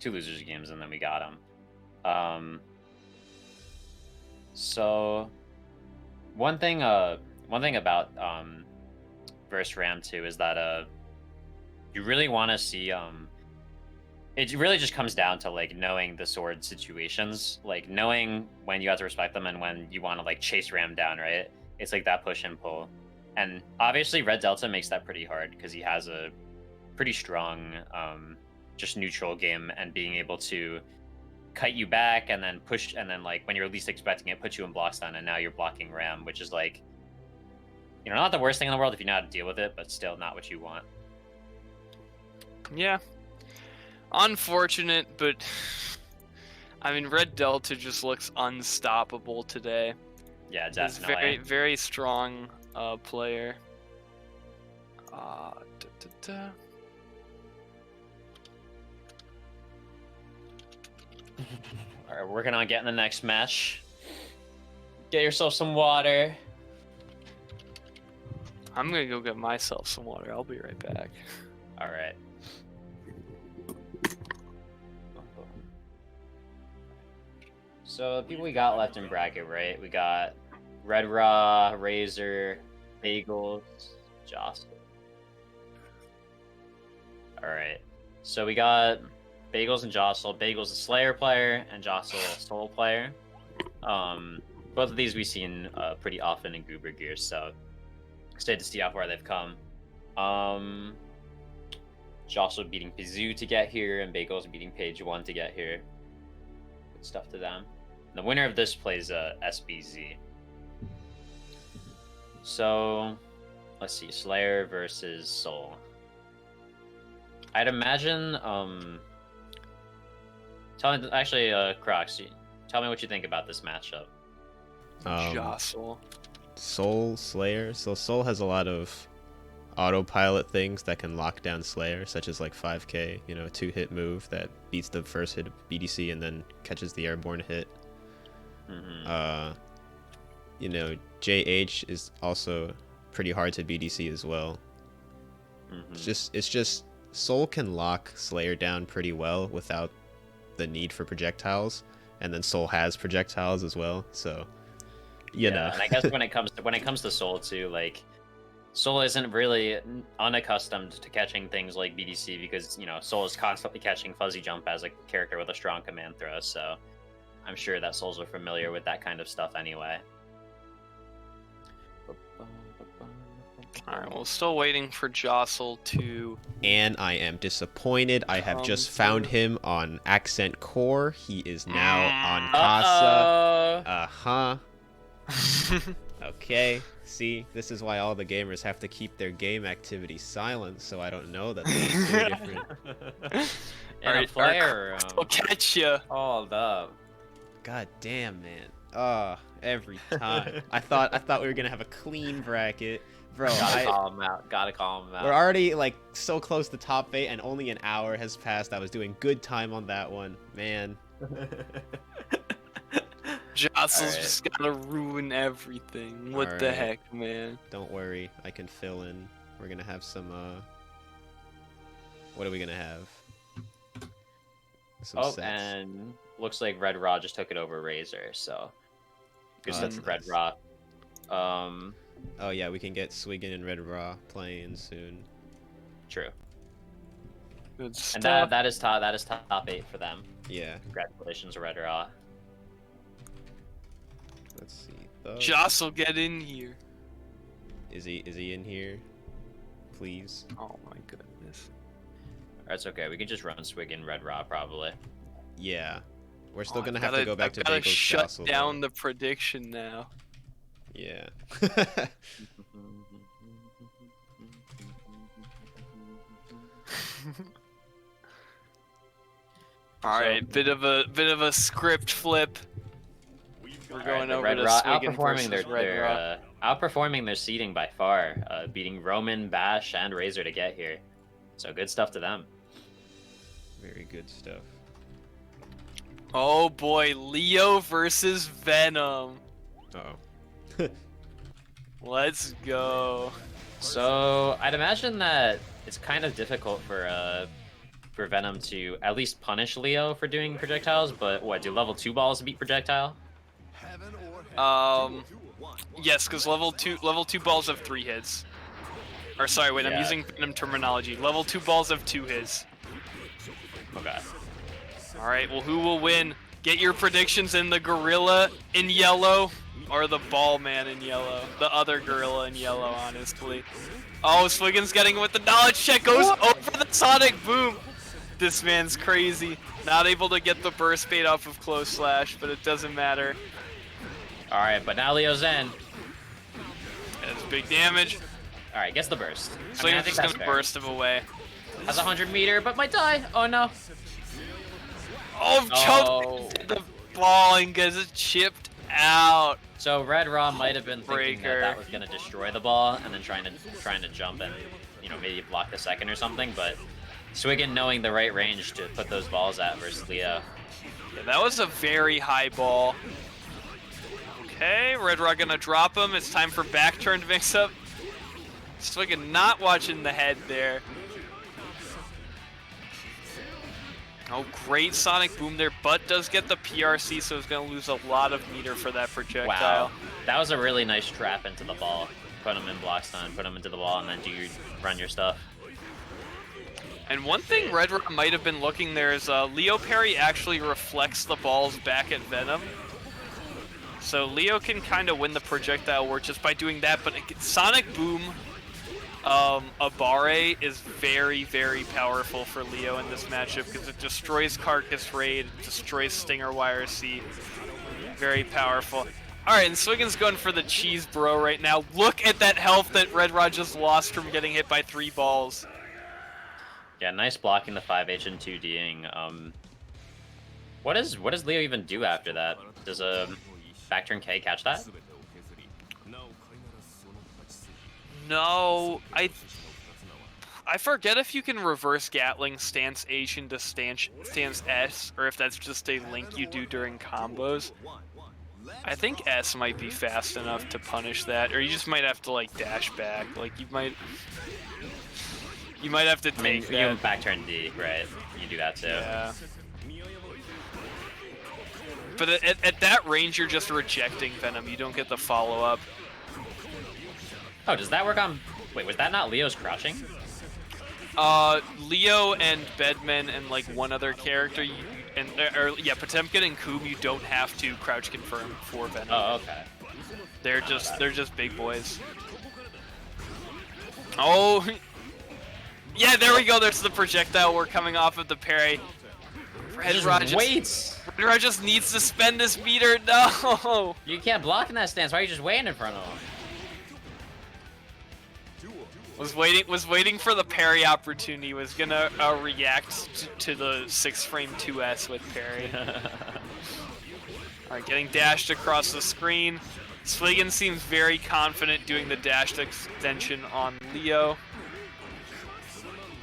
losers games, and then we got them. So one thing about versus Ram 2 is that you really want to see it really just comes down to like knowing the sword situations, like knowing when you have to respect them and when you want to like chase Ram down, right? It's like that push and pull. And obviously Red Delta makes that pretty hard because he has a pretty strong just neutral game, and being able to cut you back and then push, and then like when you're least expecting it, put you in block stun, and now you're blocking Ram, which is like, you know, not the worst thing in the world if you know how to deal with it, but still not what you want. Yeah. Unfortunate, but I mean, Red Delta just looks unstoppable today. Yeah, He's definitely. very, very strong player. Alright, we're working on getting the next match. Get yourself some water. I'm gonna go get myself some water. I'll be right back. Alright. So the people we got left in bracket, right? We got TheRedRa, Razor, Bagels, Jostle. Alright. So we got Bagels and Jostle. Bagels a Slayer player and Jostle a Soul player. Both of these we've seen pretty often in Goober gears, so excited to see how far they've come. Jostle beating pzooo to get here, and Bagels beating Page 1 to get here. Good stuff to them. The winner of this plays SBZ. So, let's see, Slayer versus Soul. I'd imagine, Crocs, tell me what you think about this matchup. Jostle. Soul, Slayer. So Soul has a lot of autopilot things that can lock down Slayer, such as like 5k, you know, a 2-hit move that beats the first hit of BDC and then catches the airborne hit. You know, JH is also pretty hard to BDC as well. It's just Soul can lock Slayer down pretty well without the need for projectiles, and then Soul has projectiles as well, so you know. And I guess when it comes to Soul too, like Soul isn't really unaccustomed to catching things like BDC because, you know, Soul is constantly catching Fuzzy Jump as a character with a strong command throw, so I'm sure that Souls are familiar with that kind of stuff anyway. Alright, well, still waiting for Jostle to... And I am disappointed. I have just found him on Accent Core. He is now on Casa. Okay. See, this is why all the gamers have to keep their game activity silent, so I don't know that they're different. And a player I'll catch ya. Hold up. God damn, man. Every time. I thought we were gonna have a clean bracket. Bro, Gotta call him out. Gotta call him out. we're already like so close to top 8 and only an hour has passed. I was doing good time on that one. Man. Jostle's just gotta ruin everything. What the heck, man? Don't worry, I can fill in. We're gonna have some what are we gonna have? Some sets. And looks like TheRedRa just took it over Razor, so good stuff for that's TheRedRa. Oh yeah, we can get sWiggn and TheRedRa playing soon. True. Good stuff. And that is top 8 for them. Yeah. Congratulations, TheRedRa. Let's see. Jostle, get in here. Is he in here? Please. Oh my goodness. That's okay. We can just run sWiggn TheRedRa probably. Yeah. We're still gonna have to go back to Bagels. Shut Jostle, down though. the prediction now. Yeah. All right, bit of a script flip. We're going over to TheRedRa sWiggn outperforming versus their outperforming their seeding by far, beating Roman, Bashe, and Razor to get here. So good stuff to them. Very good stuff. Oh boy, Leo versus Venom. Uh-oh. Let's go. So I'd imagine that it's kind of difficult for Venom to at least punish Leo for doing projectiles, but what, do level 2 balls beat projectile? Yes, because level two balls have 3 hits. Or sorry, wait, I'm using Venom terminology. Level 2 balls have 2 hits. Okay. All right, well, who will win? Get your predictions in the gorilla in yellow or the ball man in yellow. The other gorilla in yellow, honestly. Oh, sWiggn's getting it with the knowledge check. Goes over the sonic boom. This man's crazy. Not able to get the burst bait off of close slash, but it doesn't matter. All right, but now Leo's in. That's big damage. All right, gets the burst. So I he's just gonna burst him away. Has a 100-meter, but might die. Oh no. Oh, choked the ball and gets it chipped out. So TheRedRa might have been thinking Breaker. that was gonna destroy the ball, and then trying to jump and maybe block the second or something. But sWiggn knowing the right range to put those balls at versus Leo. Yeah, that was a very high ball. Okay, TheRedRa gonna drop him. It's time for back turn mix up. sWiggn not watching the head there. Oh, great sonic boom there, but does get the PRC, so it's gonna lose a lot of meter for that projectile. Wow, that was a really nice trap into the ball. Put him in block stun, put him into the wall, and then run your stuff. And one thing TheRedRa might have been looking there is Leo parry actually reflects the balls back at Venom. So Leo can kind of win the projectile war just by doing that, but sonic boom Abare is very, very powerful for Leo in this matchup because it destroys Carcass Raid, it destroys Stinger YRC. Very powerful. Alright, and sWiggn's going for the cheese bro right now. Look at that health that TheRedRa just lost from getting hit by 3 balls. Yeah, nice blocking the 5H and 2D'ing. What does Leo even do after that? Does a back turn K catch that? No, I forget if you can reverse Gatling stance H into stance S, or if that's just a link you do during combos. I think S might be fast enough to punish that, or you just might have to like dash back. Like you might have to take that. You back turn D, right? You do that too. Yeah. But at that range, you're just rejecting Venom. You don't get the follow up. Oh, does that work on... Wait, was that not Leo's crouching? Leo and Bedman and like one other character, Potemkin and Coom, you don't have to crouch confirm for Venom. Oh, okay. They're just big boys. Oh, yeah, there we go. There's the projectile we're coming off of the parry. RedRa just needs to spend this meter. No! You can't block in that stance. Why are you just waiting in front of him? Was waiting for the parry opportunity. Was gonna react to the 6-frame 2S with parry. Alright, getting dashed across the screen. sWiggn seems very confident doing the dashed extension on Leo.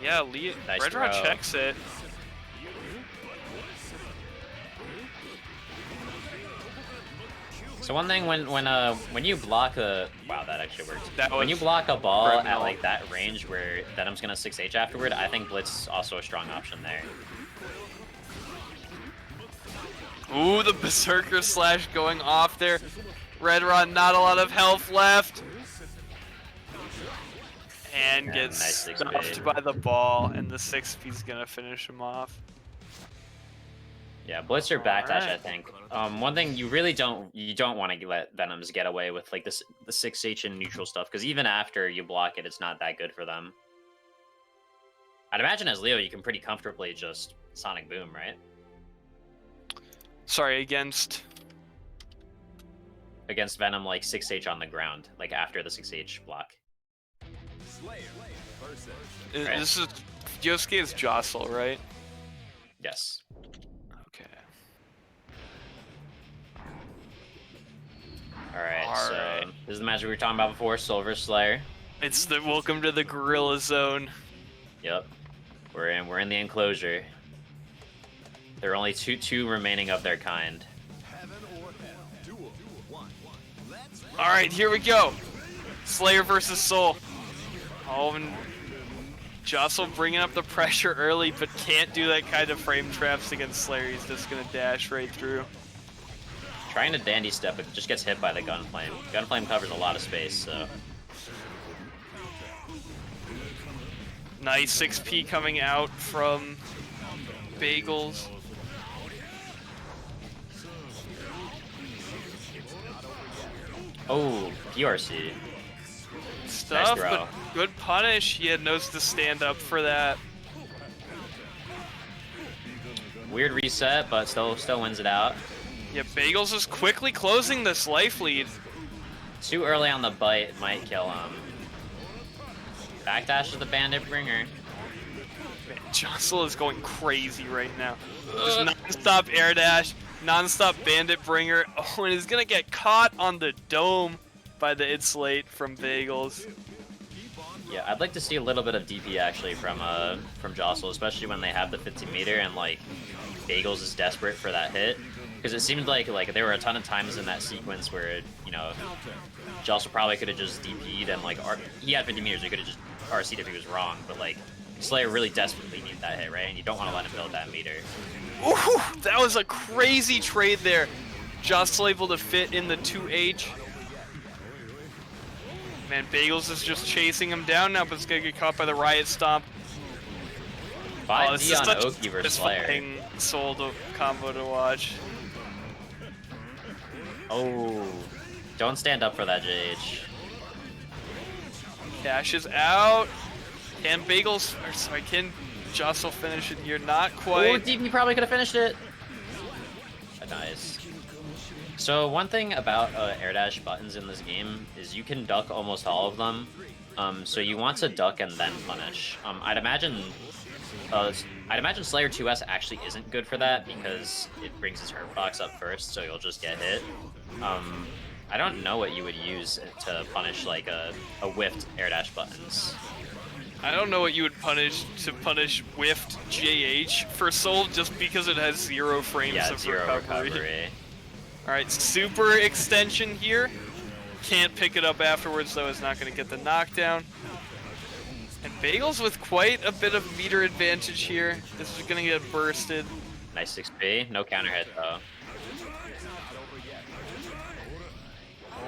Yeah, Nice RedRa throw. checks it. So one thing when you block a that actually works. When you was block a ball criminal. at like that range where Venom's gonna 6H afterward, I think Blitz is also a strong option there. Ooh, the Berserker Slash going off there. RedRa, not a lot of health left. And gets nice stuffed by the ball, and the 6P's gonna finish him off. Yeah, Blitz or backdash, Alright. I think. One thing you really don't want to let Venoms get away with like this the 6H and neutral stuff, because even after you block it, it's not that good for them. I'd imagine as Leo, you can pretty comfortably just Sonic Boom, right? Sorry, against Venom, like 6H on the ground, like after the 6H block. Right. This is Yosuke's Jostle, right? Yes. Okay. Alright, so Alright. this is the match we were talking about before, Soul vs Slayer. It's the welcome to the Gorilla Zone. Yep. We're in the enclosure. There are only two remaining of their kind. All right, here we go. Slayer versus Soul. Oh, and Jostle bringing up the pressure early, but can't do that kind of frame traps against Slayer. He's just gonna dash right through. Trying to dandy step, it just gets hit by the Gunflame. Gunflame covers a lot of space, so. Nice 6P coming out from Bagels. Oh, PRC. Stuff, throw. but good punish. He had knows to stand up for that. Weird reset, but still wins it out. Yeah, Bagels is quickly closing this life lead. Too early on the bite might kill him. Backdash is the bandit bringer. Man, Jostle is going crazy right now. Just non-stop air dash, non-stop bandit bringer. Oh, and he's gonna get caught on the dome by the Insulate from Bagels. Yeah, I'd like to see a little bit of DP actually from Jostle, especially when they have the 50 meter and like Bagels is desperate for that hit. Because it seemed like there were a ton of times in that sequence where, you know, Jostle probably could have just DP'd and like he had 50 meters, he could have just RC'd if he was wrong, but like Slayer really desperately needed that hit, right? And you don't want to let him build that meter. Ooh, that was a crazy trade there. Jostle able to fit in the 2H. Man, Bagels is just chasing him down now, but it's gonna get caught by the Riot Stomp. 5D on Oki versus Slayer. Satisfying Soul combo to watch. Oh, don't stand up for that, JH. Cash is out. Can Bagels, or sorry, can Jostle finish it here? Not Oh, quite. DP probably could have finished it. Nice. So one thing about air dash buttons in this game is you can duck almost all of them. So you want to duck and then punish. I'd imagine Slayer 2S actually isn't good for that because it brings his hurt box up first, so you'll just get hit. I don't know what you would use to punish like a whiffed air dash buttons. I don't know what you would punish to punish whiffed JH for Soul just because it has 0 frames Yeah, of 0 recovery. Alright, super extension here. Can't pick it up afterwards though, is not going to get the knockdown. And Bagels with quite a bit of meter advantage here. This is going to get bursted. Nice 6B, no counter hit though.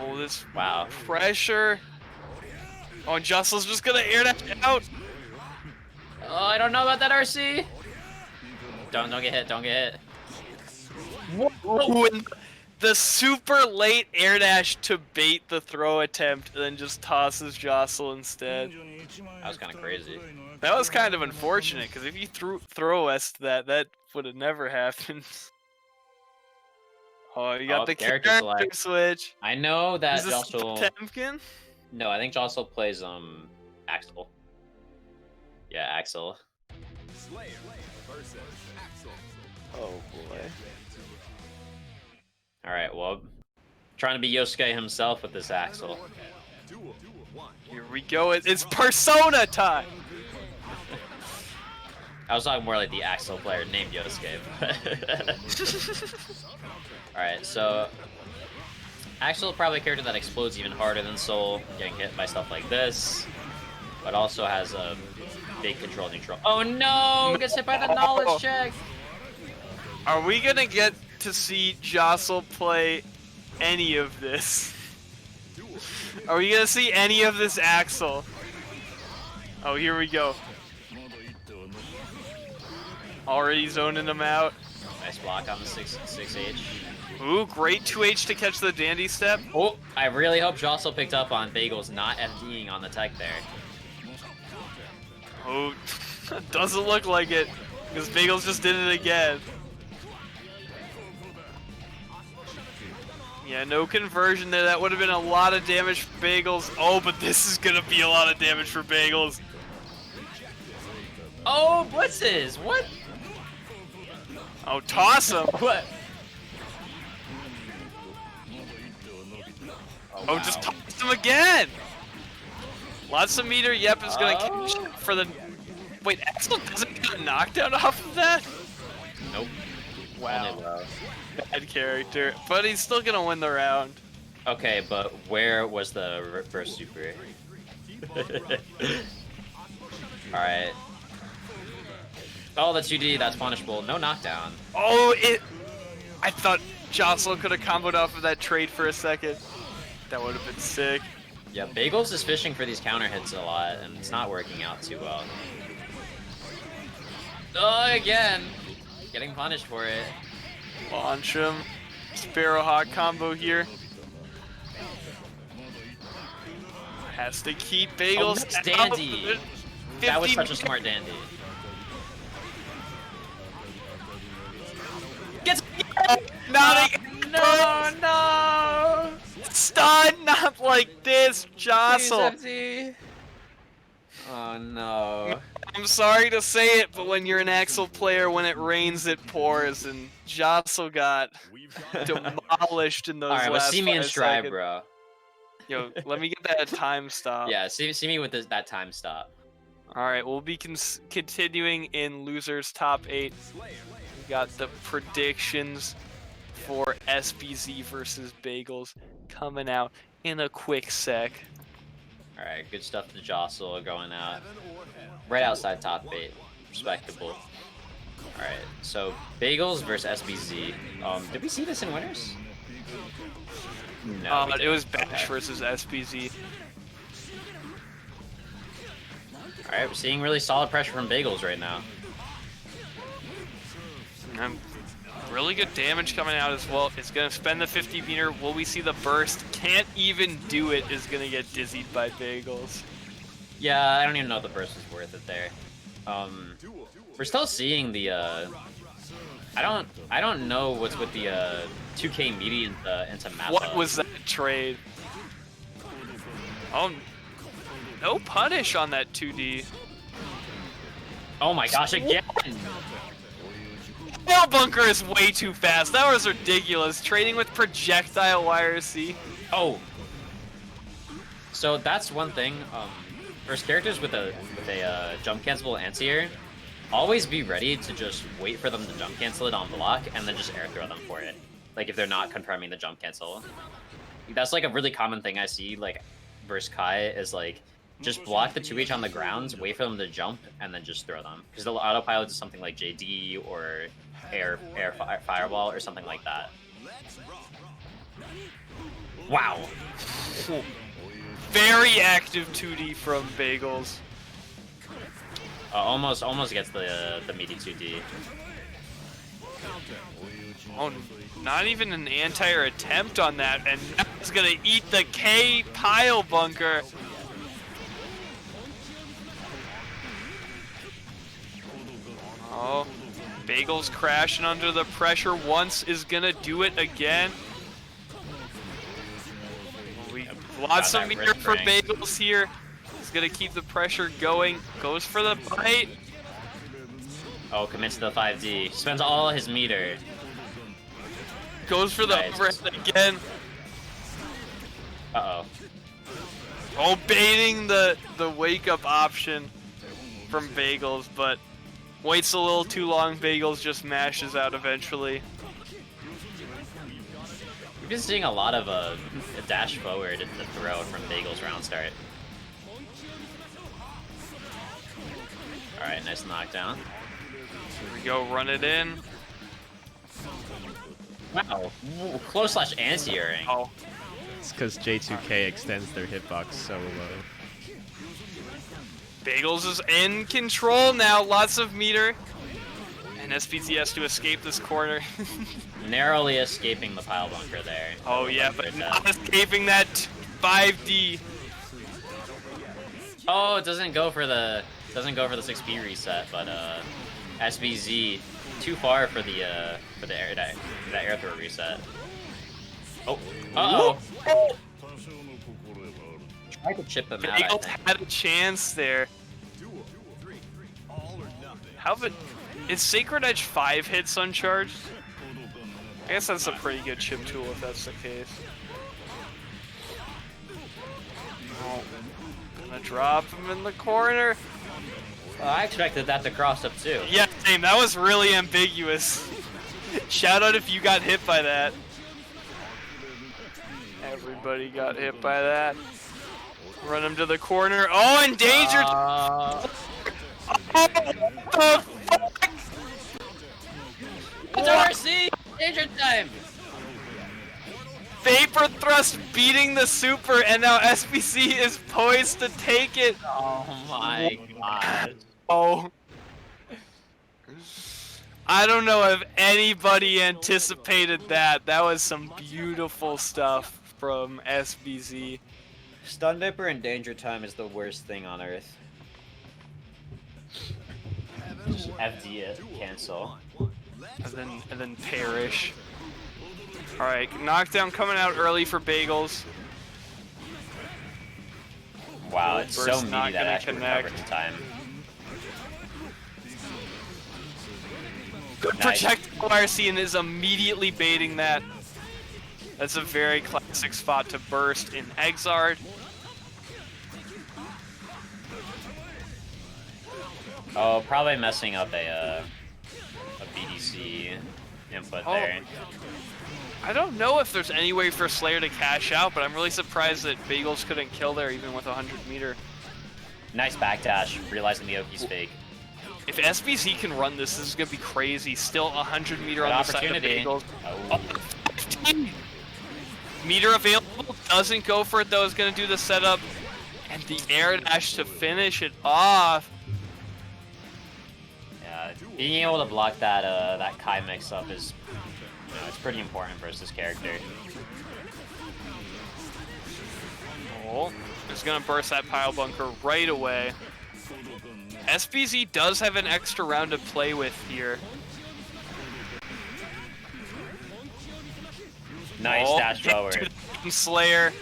Oh, this Wow. pressure. Oh, and Jostle's just going to air that out. Oh, I don't know about that RC. Don't get hit, don't get hit. Whoa, and the super late air dash to bait the throw attempt, and then just tosses Jostle instead. That was kind of crazy. That was kind of unfortunate, because if you throw S to that would have never happened. Oh, you got the character switch. I know that Is this Jostle... Potemkin? No, I think Jostle plays Axel. Yeah, Axel. Oh boy. Alright, well, trying to be Yosuke himself with this Axel. Here we go, it's Persona time! I was talking more like the Axel player named Yosuke. Alright, so Axel is probably a character that explodes even harder than Soul, getting hit by stuff like this, but also has a big control neutral. Oh no! Gets hit by the knowledge check! Are we gonna get to see Jostle play any of this? Are we gonna see any of this Axel? Oh, here we go. Already zoning him out. Nice block on the 6H. Ooh, great 2H to catch the dandy step. Oh, I really hope Jostle picked up on Bagels not FDing on the tech there. Oh, doesn't look like it, because Bagels just did it again. Yeah, no conversion there. That would have been a lot of damage for Bagels. Oh, but this is going to be a lot of damage for Bagels. Oh, blitzes! What? Oh, toss him! What? Oh, wow. Just toss him again! Lots of meter. Yep is going to catch for the... Wait, Axel doesn't get a knockdown off of that? Nope. Wow. Bad character. But he's still going to win the round. Okay, but where was the reverse super? Alright. Oh, that's 2D. That's punishable. No knockdown. Oh, I thought Jostle could have comboed off of that trade for a second. That would have been sick. Yeah, Bagels is fishing for these counter hits a lot, and it's not working out too well. Oh, again! Getting punished for it. Launch him. Sparrowhawk combo here. Has to keep Bagels out. Dandy! That was such a smart dandy. Gets not no! Stun, not like this, Jostle. Oh no. I'm sorry to say it, but when you're an Axel player, when it rains, it pours, and Jostle got demolished in those last 5 seconds. Alright, see me in stride, bro. Yo, let me get that time stop. Yeah, see me with that time stop. Alright, we'll be continuing in Losers Top 8. We got the predictions for SBZ versus Bagels coming out in a quick sec. Alright, good stuff to Jostle going out. Right outside top 8. Respectable. Alright, so Bagels versus SBZ. Did we see this in winners? No. It was Bashe versus SBZ. Alright, we're seeing really solid pressure from Bagels right now. Really good damage coming out as well. It's going to spend the 50 meter. Will we see the burst? Can't even do it. Is going to get dizzied by Bagels. Yeah, I don't even know if the burst is worth it there. We're still seeing the I don't know what's with the 2K media into map. What was that trade? Oh, no punish on that 2D. Oh my gosh, again! Tail bunker is way too fast. That was ridiculous. Trading with projectile YRC. Oh. So that's one thing. First, characters with a jump cancelable anti-air, always be ready to just wait for them to jump cancel it on block and then just air throw them for it. Like if they're not confirming the jump cancel. That's like a really common thing I see like versus Kai is like just block the 2H on the ground, wait for them to jump, and then just throw them. Because the autopilot is something like JD or air fireball or something like that. Wow. Very active 2D from Bagels. Almost gets the meaty 2D. Oh, not even an anti-air attempt on that, and he's gonna eat the K pile bunker. Oh, Bagels crashing under the pressure once is gonna do it again. Lots of meter for Bagels here. He's gonna keep the pressure going. Goes for the bite. Oh, commits to the 5D. Spends all his meter. Goes for the overhead again. Uh-oh. Oh, baiting the wake-up option from Bagels, but waits a little too long. Bagels just mashes out eventually. We've been seeing a lot of a dash forward at the throw from Bagels round start. Alright, nice knockdown. Here we go, run it in. Wow, close slash anti-airing. Oh. It's because J2K extends their hitbox so low. Bagels is in control now, lots of meter. And SPZ has to escape this corner. Narrowly escaping the pile bunker there. Oh yeah, but not escaping that 5D. Oh, it doesn't go for the 6P reset, but SBZ too far for the air throw reset. Oh, uh-oh. Tried to chip him out. Bagels had a chance there. How about is Sacred Edge 5 hits uncharged? I guess that's a pretty good chip tool if that's the case. Oh, gonna drop him in the corner. I expected that to cross up too. Yeah, same. That was really ambiguous. Shout out if you got hit by that. Everybody got hit by that. Run him to the corner. Oh, endangered! Oh, what the fuck? It's RC! Danger time! Vapor Thrust beating the super, and now SBC is poised to take it. Oh my god. Oh. I don't know if anybody anticipated that. That was some beautiful stuff from SBZ. Stun Dipper in danger time is the worst thing on earth. Just FD it, cancel. And then perish. Alright, knockdown coming out early for Bagels. Wow, it's so Burst meaty not that gonna actually connect. recovered in time. Good projectile RC and is immediately baiting that. That's a very classic spot to burst in Exard. Oh, probably messing up a BDC input there. I don't know if there's any way for Slayer to cash out, but I'm really surprised that Bagels couldn't kill there even with 100 meter. Nice backdash, realizing the Oki's fake. If SBC can run this, this is gonna be crazy. Still 100 meter on the side of Bagels. Oh. 15 meter available, doesn't go for it though, is gonna do the setup. And the air dash to finish it off. Yeah, being able to block that that Kai mix up is, you know, it's pretty important versus this character. Oh, is gonna burst that pile bunker right away. SBZ does have an extra round to play with here. Nice dash forward. Slayer,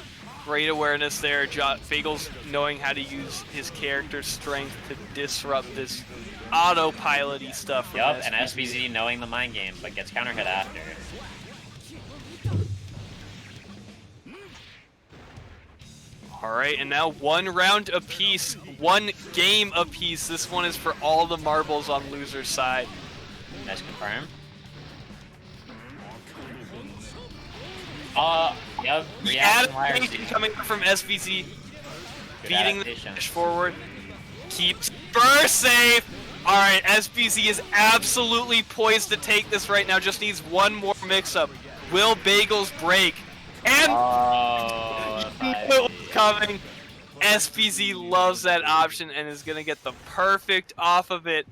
great awareness there. Bagels knowing how to use his character's strength to disrupt this autopilot-y stuff. Yup, and SBZ knowing the mind game, but gets counter hit after. Alright, and now one round apiece, one game apiece. This one is for all the marbles on loser's side. Nice confirm. Yep. The adaptation coming from SBZ. Beating the dash forward. Keeps burst safe. Alright, SBZ is absolutely poised to take this right now. Just needs one more mix-up. Will Bagels break? And it was coming. SBZ loves that option and is going to get the perfect off of it,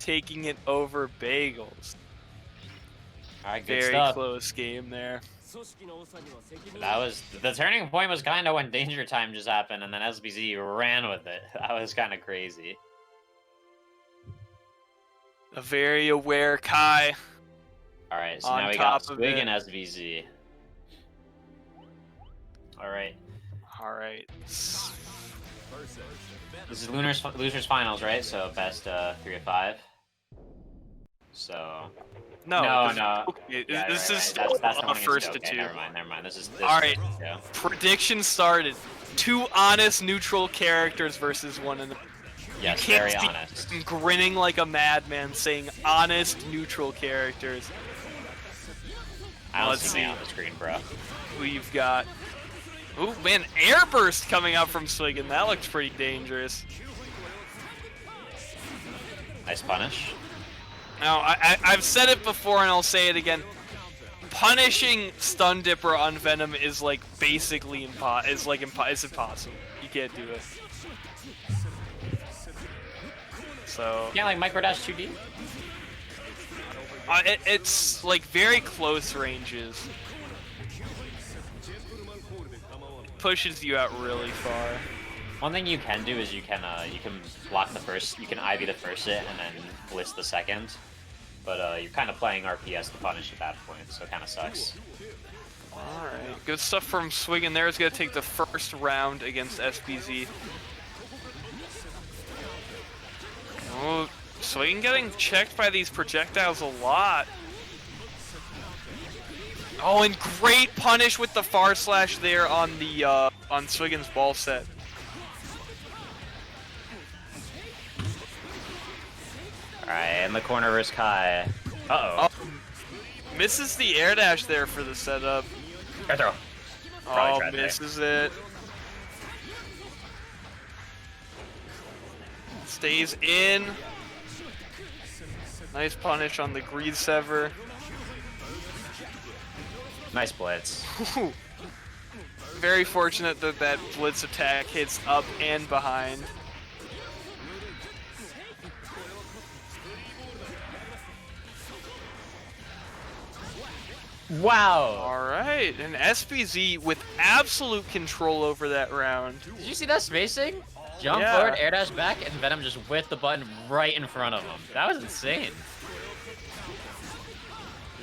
taking it over Bagels. Alright, good Very stuff. close game there. That was the turning point. Was kind of when Danger Time just happened, and then SBZ ran with it. That was kind of crazy. A very aware Kai. Alright, so On now we got top of sWiggn it. and SBZ. Alright. Alright. This is losers finals, right? So best 3 of 5. So No. no. Okay, Yeah, this right, is right. That's the a one against first Douke. to two. Never mind. This is Alright. yeah. Prediction started. 2 honest neutral characters versus one another. Yes, You can't very see honest. him grinning like a madman saying honest neutral characters. I don't Let's see me see. on the screen, bro. We've got... Ooh, man, air burst coming up from sWiggn. That looks pretty dangerous. Nice punish. Now, I've said it before and I'll say it again. Punishing Stun Dipper on Venom is like basically it's impossible. You can't do it. So Yeah, like micro dash 2D. it's like very close ranges. Pushes you out really far. One thing you can do is you can block the first, you can Ivy the first hit and then blitz the second. But you're kind of playing RPS to punish at that point, so it kind of sucks. Alright, good stuff from sWiggn there. Is going to take the first round against SBZ. Oh, sWiggn getting checked by these projectiles a lot. Oh, and great punish with the far slash there on the on sWiggn's ball set. Alright, in the corner versus Kai. Uh-oh. Misses the air dash there for the setup. Air throw. Probably Oh, tried there. misses it. Stays in. Nice punish on the greed sever. Nice blitz. Very fortunate that that blitz attack hits up and behind. Wow! Alright, and SBZ with absolute control over that round. Did you see that spacing? Jump Yeah. forward, air dash back, and Venom just whipped the button right in front of him. That was insane.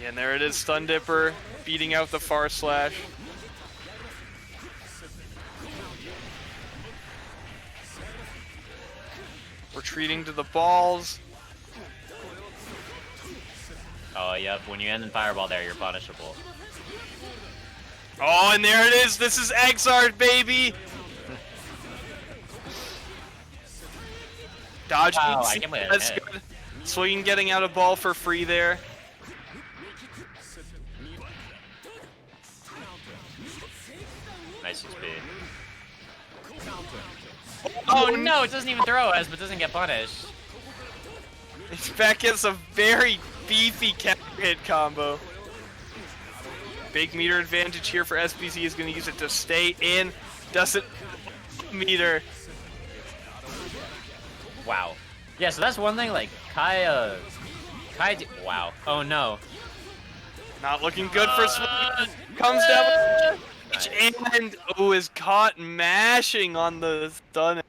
Yeah, and there it is, Stun Dipper beating out the far slash. Retreating to the balls. Oh, yep. When you end in Fireball there, you're punishable. Oh, and there it is. This is Exard, baby. Dodging. Wow, I can't believe that That's hit. good. sWiggn getting out a ball for free there. Nice XP. Oh, Oh no, it doesn't even throw us, but doesn't get punished. It's back as a very beefy counter hit combo. Big meter advantage here for SBZ. Is going to use it to stay in. Doesn't meter. Wow. Yeah, so that's one thing, like, Kai, wow. Oh no. Not looking good for sWiggn. Comes down and is caught mashing on the stun.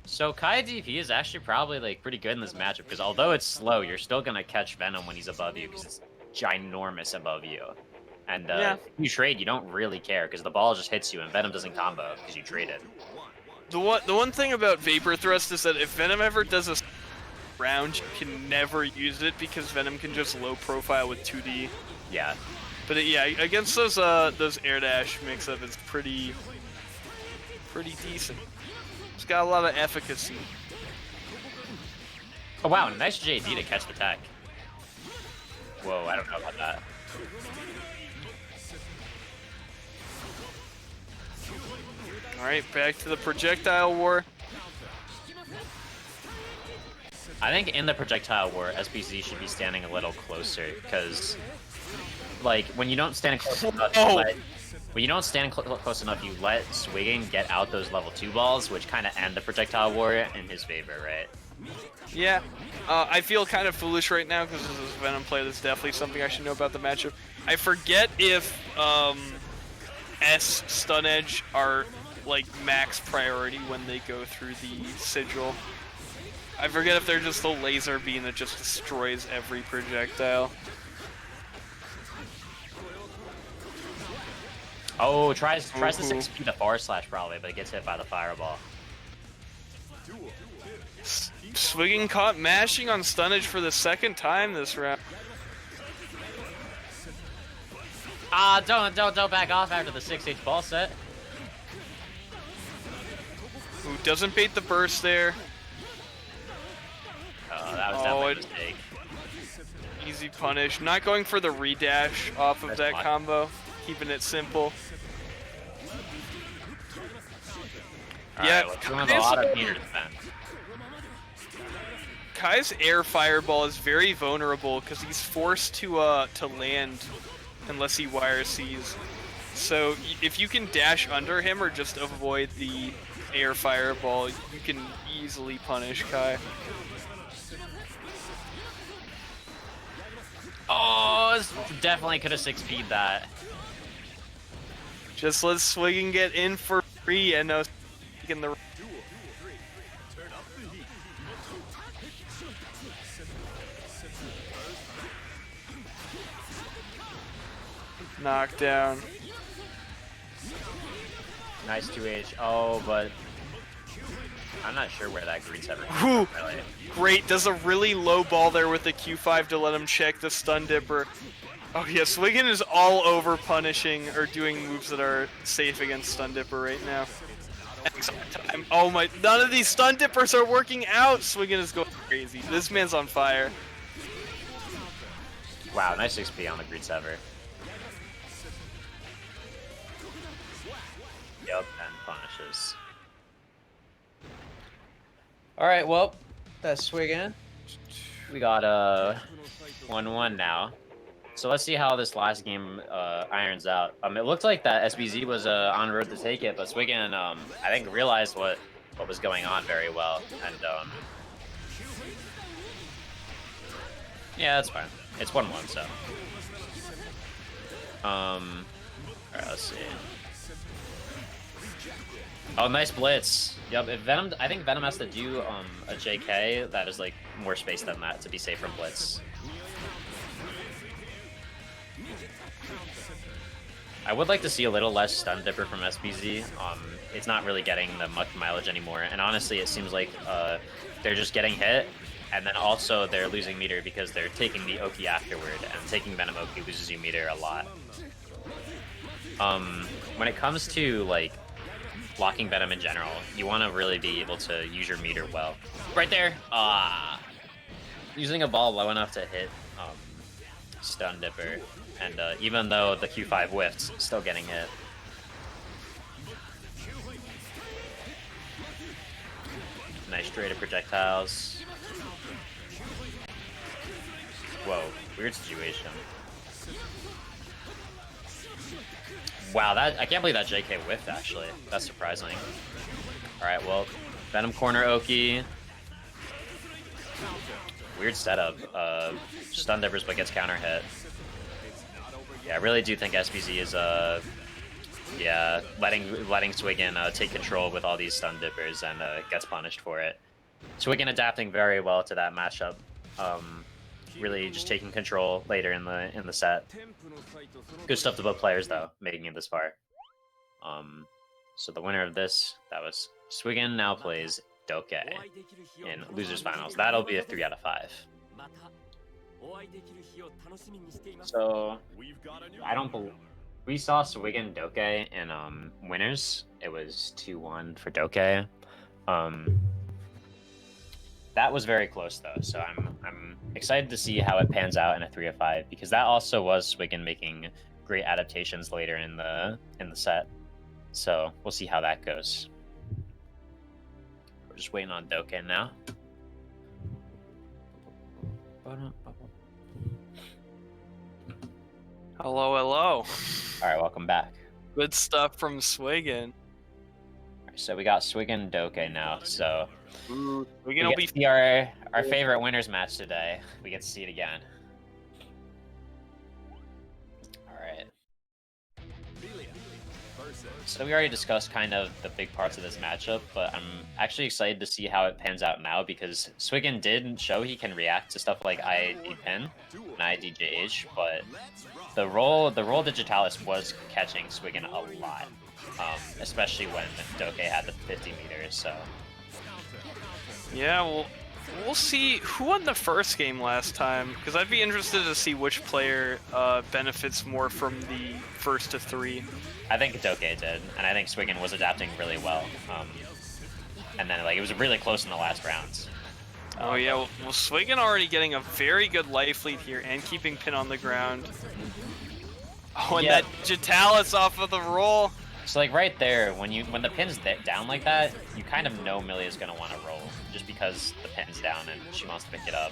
So Kai DP is actually probably, like, pretty good in this matchup, because although it's slow, you're still gonna catch Venom when he's above you, because it's ginormous above you. And Yeah. if you trade, you don't really care, because the ball just hits you, and Venom doesn't combo, because you traded. The one thing about Vapor Thrust is that if Venom ever does a round, you can never use it because Venom can just low profile with 2D. Yeah. But yeah, against those air dash mix-up, it's pretty decent. It's got a lot of efficacy. Oh wow, nice JD to catch the tech. Whoa, I don't know about that. All right, back to the projectile war. I think in the projectile war, SBZ should be standing a little closer, because, like, when you don't stand close enough, close enough, you let sWiggn get out those level 2 balls, which kind of end the projectile war in his favor, right? Yeah, I feel kind of foolish right now because this is a Venom play. That's definitely something I should know about the matchup. I forget if S stun edge are like max priority when they go through the sigil. I forget if they're just the laser beam that just destroys every projectile. Oh, tries to 6P the forward slash probably, but it gets hit by the fireball. sWiggn caught mashing on stunnage for the second time this round. Ah, don't back off after the 6H ball set. Who doesn't bait the burst there? Oh, that was definitely a mistake. Easy punish. Not going for the redash off of that combo. Keeping it simple. Yeah, right, a lot of meter defense. Kai's air fireball is very vulnerable because he's forced to land unless he wire sees. So if you can dash under him or just avoid the air fireball, you can easily punish Kai. Oh, definitely could have 6P'd that. Just let sWiggn get in for free and no in the knockdown. Nice 2H. Oh, but I'm not sure where that green 7 Whew. Great, does a really low ball there with the Q5 to let him check the stun dipper. Oh yeah, sWiggn is all over punishing or doing moves that are safe against stun dipper right now. Oh my, none of these stun dippers are working out! sWiggn is going crazy. This man's on fire. Wow, nice XP on the green 7. Yep, and punishes. Alright, well, that's sWiggn. We got 1-1 now. So let's see how this last game irons out. It looked like that SBZ was on road to take it, but sWiggn, I think, realized what was going on very well, and yeah, that's fine. It's 1-1, so. Alright, let's see. Oh, nice blitz. Yep, if Venom, I think Venom has to do a JK that is like more space than that to be safe from blitz. I would like to see a little less stun dipper from SBZ. It's not really getting the much mileage anymore, and honestly, it seems like they're just getting hit, and then also they're losing meter because they're taking the Oki afterward, and taking Venom Oki loses you meter a lot. When it comes to like blocking Venom in general, you want to really be able to use your meter well. Right there! Using a ball low enough to hit stun dipper, and even though the Q5 whiffs, still getting hit. Nice straight of projectiles. Whoa, weird situation. Wow, I can't believe that JK whiffed, actually. That's surprising. Alright, well, Venom corner Oki. Weird setup. Stun dippers but gets counter hit. Yeah, I really do think SBZ is yeah, letting sWiggn take control with all these stun dippers and gets punished for it. sWiggn adapting very well to that matchup. Really just taking control later in the set. Good stuff to both players though, making it this far. So the winner of this, that was sWiggn, now plays Douke in losers finals. That'll be a 3 out of 5. So I don't believe we saw sWiggn Douke in winners. It was 2-1 for Douke. That was very close though, so I'm excited to see how it pans out in a 3 of 5, because that also was sWiggn making great adaptations later in the set. So we'll see how that goes. We're just waiting on Douke now. Hello, hello. All right, welcome back. Good stuff from sWiggn. So we got sWiggn and Douke now. So Ooh, we Swiggn will get be to see our favorite winners match today. We get to see it again. All right. So we already discussed kind of the big parts of this matchup, but I'm actually excited to see how it pans out now because sWiggn did show he can react to stuff like IAD pin and IAD JH, but the roll Digitalis was catching sWiggn a lot, especially when Douke had the 50 meters. So yeah, well, we'll see who won the first game last time, because I'd be interested to see which player benefits more from the first to 3. I think Douke did, and I think sWiggn was adapting really well. And then like it was really close in the last rounds. Oh yeah, well sWiggn already getting a very good life lead here and keeping pin on the ground. Oh, and Yeah. that Digitalis off of the roll. So like right there, when the pin's down like that, you kind of know Millia's gonna want to roll just because the pin's down and she wants to pick it up.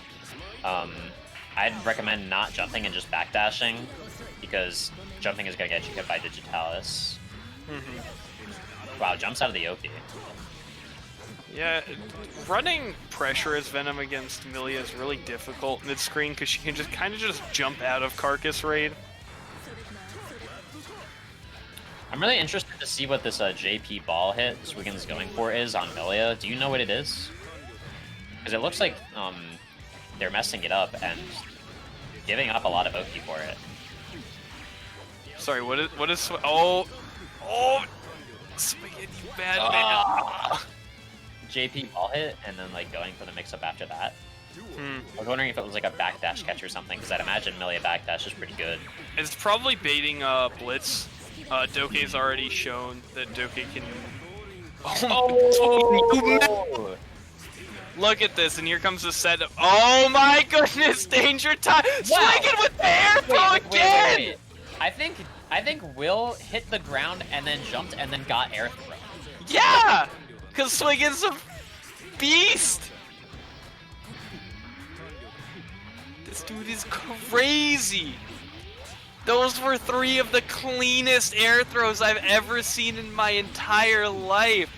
I'd recommend not jumping and just backdashing because jumping is gonna get you hit by Digitalis. Wow, jumps out of the Oki. Yeah, running pressure as Venom against Millia is really difficult mid-screen because she can just kind of just jump out of Carcass Raid. I'm really interested to see what this JP ball hit sWiggn's going for is on Millia. Do you know what it is? Because it looks like they're messing it up and giving up a lot of Oki for it. Sorry, what is oh sWiggn, you bad man. JP ball hit and then like going for the mix-up after that. Hmm. I was wondering if it was like a backdash catch or something, because I'd imagine Millia backdash is pretty good. It's probably baiting Blitz. Douke's already shown that Douke can. Oh! Look at this, and here comes the set of. Oh my goodness, danger time! Wow. sWiggn with the air throw again! Wait. I think Will hit the ground and then jumped and then got air throw. Yeah! Because sWiggn's a beast! This dude is crazy! Those were 3 of the cleanest air throws I've ever seen in my entire life.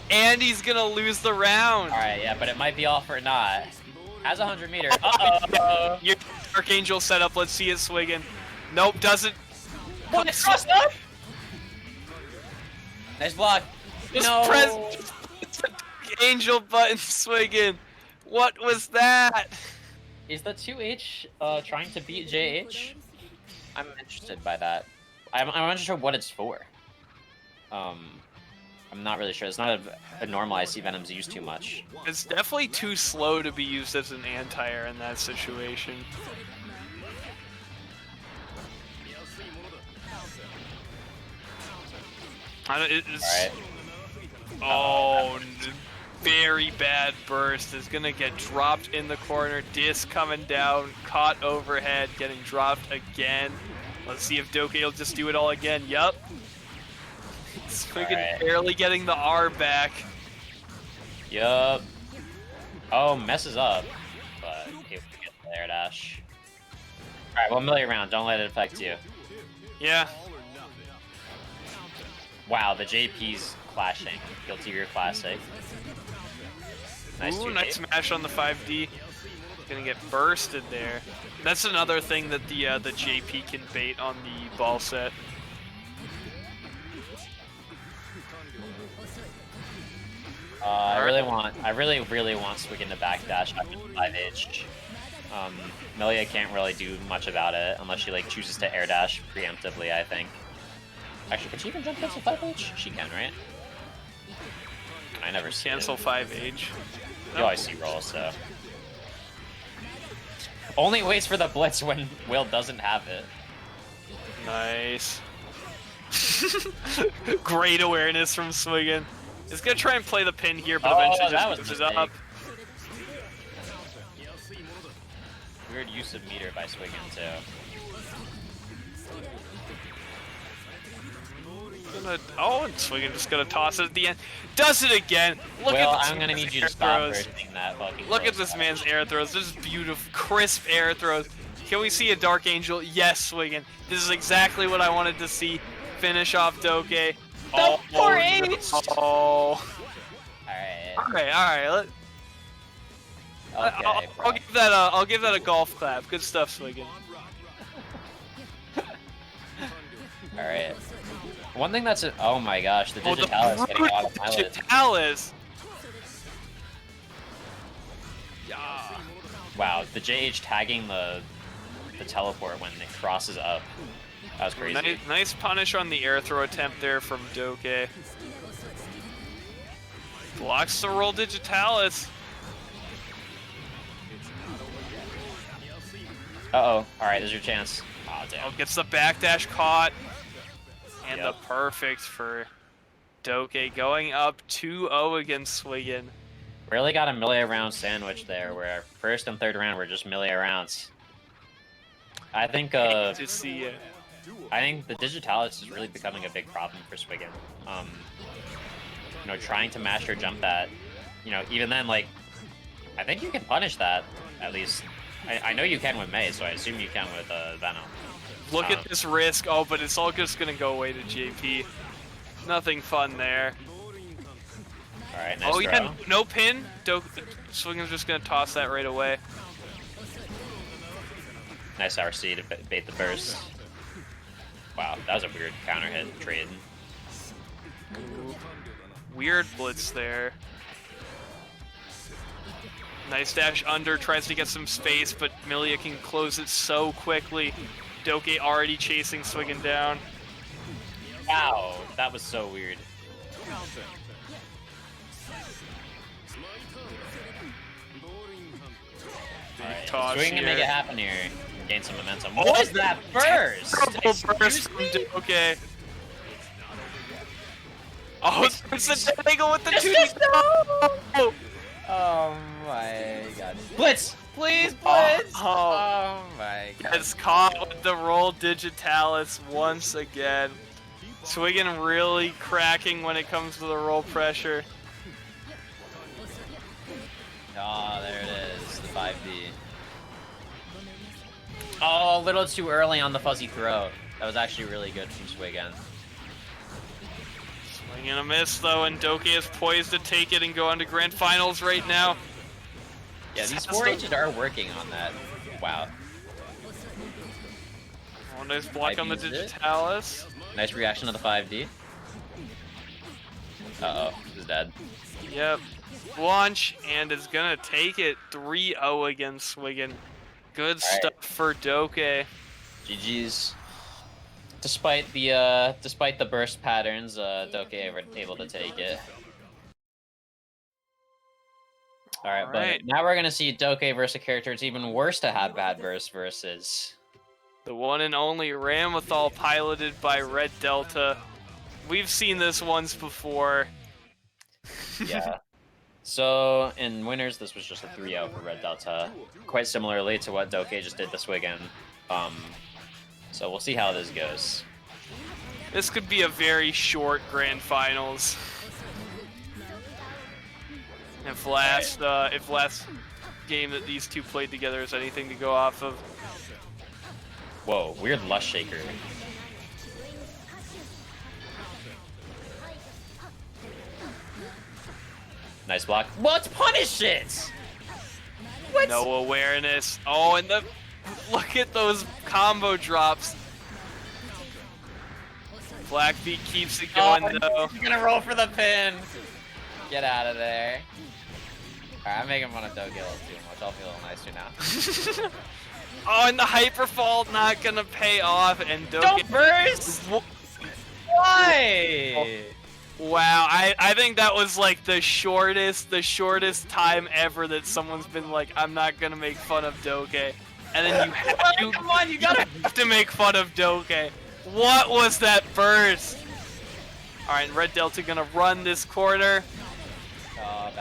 And he's gonna lose the round. Alright, yeah, but it might be all for naught. Has 100 meter. Uh-oh. Your Archangel setup, let's see it, sWiggn. Nope, doesn't. What? It's crossed up? Nice block. Just No. press the Angel button, sWiggn. What was that? Is the 2H trying to beat JH? I'm interested by that. I'm unsure what it's for. I'm not really sure. It's not a normal I see Venoms used too much. It's definitely too slow to be used as an anti-air in that situation. Alright. Oh, very bad burst. Is gonna get dropped in the corner. Disc coming down, caught overhead, getting dropped again. Let's see if Douke will just do it all again. Yup. sWiggn barely getting the R back. Yup. Oh, messes up. But he will get the air dash. Alright, 1 million round. Don't let it affect you. Yeah. Wow, the JP's clashing. Guilty Gear Classic. Nice. Ooh, 2K. nice smash on the 5D. Gonna get bursted there. That's another thing that the JP can bait on the ball set. I really want sWiggn to backdash after the 5H. Millia can't really do much about it unless she like chooses to air dash preemptively, I think. Actually, can she even jump cancel 5H? She can, right? I never see Cancel it. 5H. You always see roll, so. Only waits for the blitz when Will doesn't have it. Nice. Great awareness from sWiggn. He's gonna try and play the pin here, but eventually that just was moves it up. Weird use of meter by sWiggn too. Oh, and sWiggn just gonna toss it at the end. Does it again. Look Well, at this I'm gonna man's need you air to stop throws. bursting that fucking. Look at this man's air throws. This is beautiful, crisp air throws. Can we see a Dark Angel? Yes, sWiggn. This is exactly what I wanted to see. Finish off Douke. Oh, poor no. H! Oh. Alright. Alright. Okay, I'll give that a golf clap. Good stuff, sWiggn. Alright. One thing that's oh my gosh, the Digitalis getting out of pilot. Digitalis. Wow, the JH tagging the teleport when it crosses up. That was crazy. Nice punish on the air throw attempt there from Douke. Blocks the roll Digitalis. Uh-oh. Alright, there's your chance. Oh, damn. Oh, gets the backdash caught. And Yep. the perfect for Douke, going up 2-0 against sWiggn. Really got a melee round sandwich there, where first and third round were just melee rounds. I think To see it. I think the Digitalis is really becoming a big problem for sWiggn. You know, trying to master jump that, you know, even then, like, I think you can punish that, at least. I know you can with Mei, so I assume you can with Venom. Look at this risk. Oh, but it's all just gonna go away to JP. Nothing fun there. Alright, nice Oh, throw. yeah, no pin. sWiggn's just gonna toss that right away. Nice RC to bait the burst. Wow, that was a weird counter hit trade. Weird blitz there. Nice dash under, tries to get some space, but Milia can close it so quickly. Douke already chasing sWiggn down. Wow, that was so weird. Alright, Toss sWiggn can make here. it happen here. Gain some momentum. Oh, What was that burst? Terrible burst from Douke. Oh, it's a angle with the 2D. Oh my god. Blitz! Please, Blitz! Oh my god. It's caught with the roll Digitalis once again. sWiggn really cracking when it comes to the roll pressure. Oh, there it is. The 5D. Oh, a little too early on the fuzzy throw. That was actually really good from sWiggn. Swing and a miss though, and Douke is poised to take it and go on to grand finals right now. Yeah, these 4Hs are working on that. Wow. Oh, nice block on the I've used it. Digitalis. Nice reaction to the 5D. Uh-oh, he's dead. Yep. Launch, and is gonna take it 3-0 against sWiggn. Good stuff for Douke. GG's. Despite the burst patterns, Douke able to take it. Alright, but now we're gonna see Douke versus a character it's even worse to have bad burst versus. The one and only Ramlethal, piloted by Red Delta. We've seen this once before. Yeah. So, in winners, this was just a 3-0 for Red Delta. Quite similarly to what Douke just did to sWiggn. So we'll see how this goes. This could be a very short grand finals. If last game that these two played together is anything to go off of. Whoa, weird Lush Shaker. Nice block. Let's punish it! What? No awareness. Oh, and look at those combo drops. Blackbeak keeps it going though. He's gonna roll for the pin. Get out of there. Alright, I'm making fun of Douke a little too much. I'll feel a little nicer now. Oh, and the hyperfall not gonna pay off, and Douke. Don't burst! Why? Wow, I think that was like the shortest time ever that someone's been like, I'm not gonna make fun of Douke, and then you have Come on, you gotta have to make fun of Douke. What was that burst? All right, Red Delta gonna run this corner.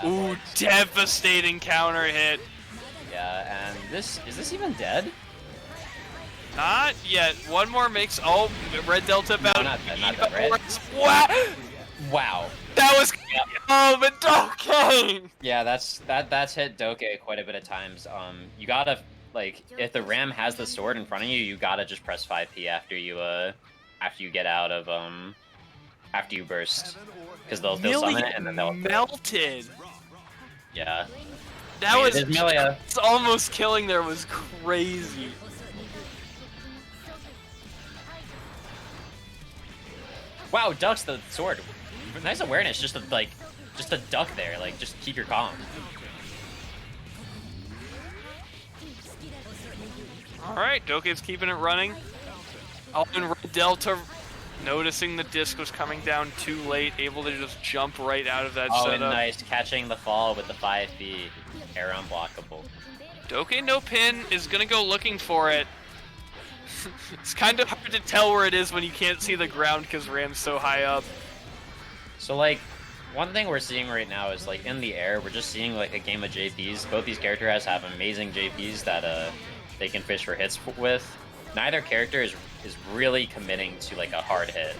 Ooh, devastating counter hit. Yeah, and is this even dead? Not yet. One more makes. Oh, Red Delta about. No, not dead, right? Wow. Wow. That was. Yep. Oh, but Douke. Yeah, that's hit Douke quite a bit of times. You gotta like if the Ram has the sword in front of you, you gotta just press 5P after you get out of after you burst. Because they'll Millie summon it and then they'll... melted. Yeah. That I mean, was it is Milia. just almost killing there was crazy. Wow, ducks the sword. Nice awareness, just to duck there. Like, just keep your calm. All right, Douke's keeping it running. Oh, and Red Delta, noticing the disc was coming down too late, able to just jump right out of that Oh, setup. and nice, catching the fall with the 5B. Air unblockable. Douke no pin is gonna go looking for it. It's kind of hard to tell where it is when you can't see the ground because Ram's so high up. So, like, one thing we're seeing right now is, like, in the air, we're just seeing, like, a game of JPs. Both these characters have amazing JPs that, they can fish for hits with. Neither character is really committing to, like, a hard hit.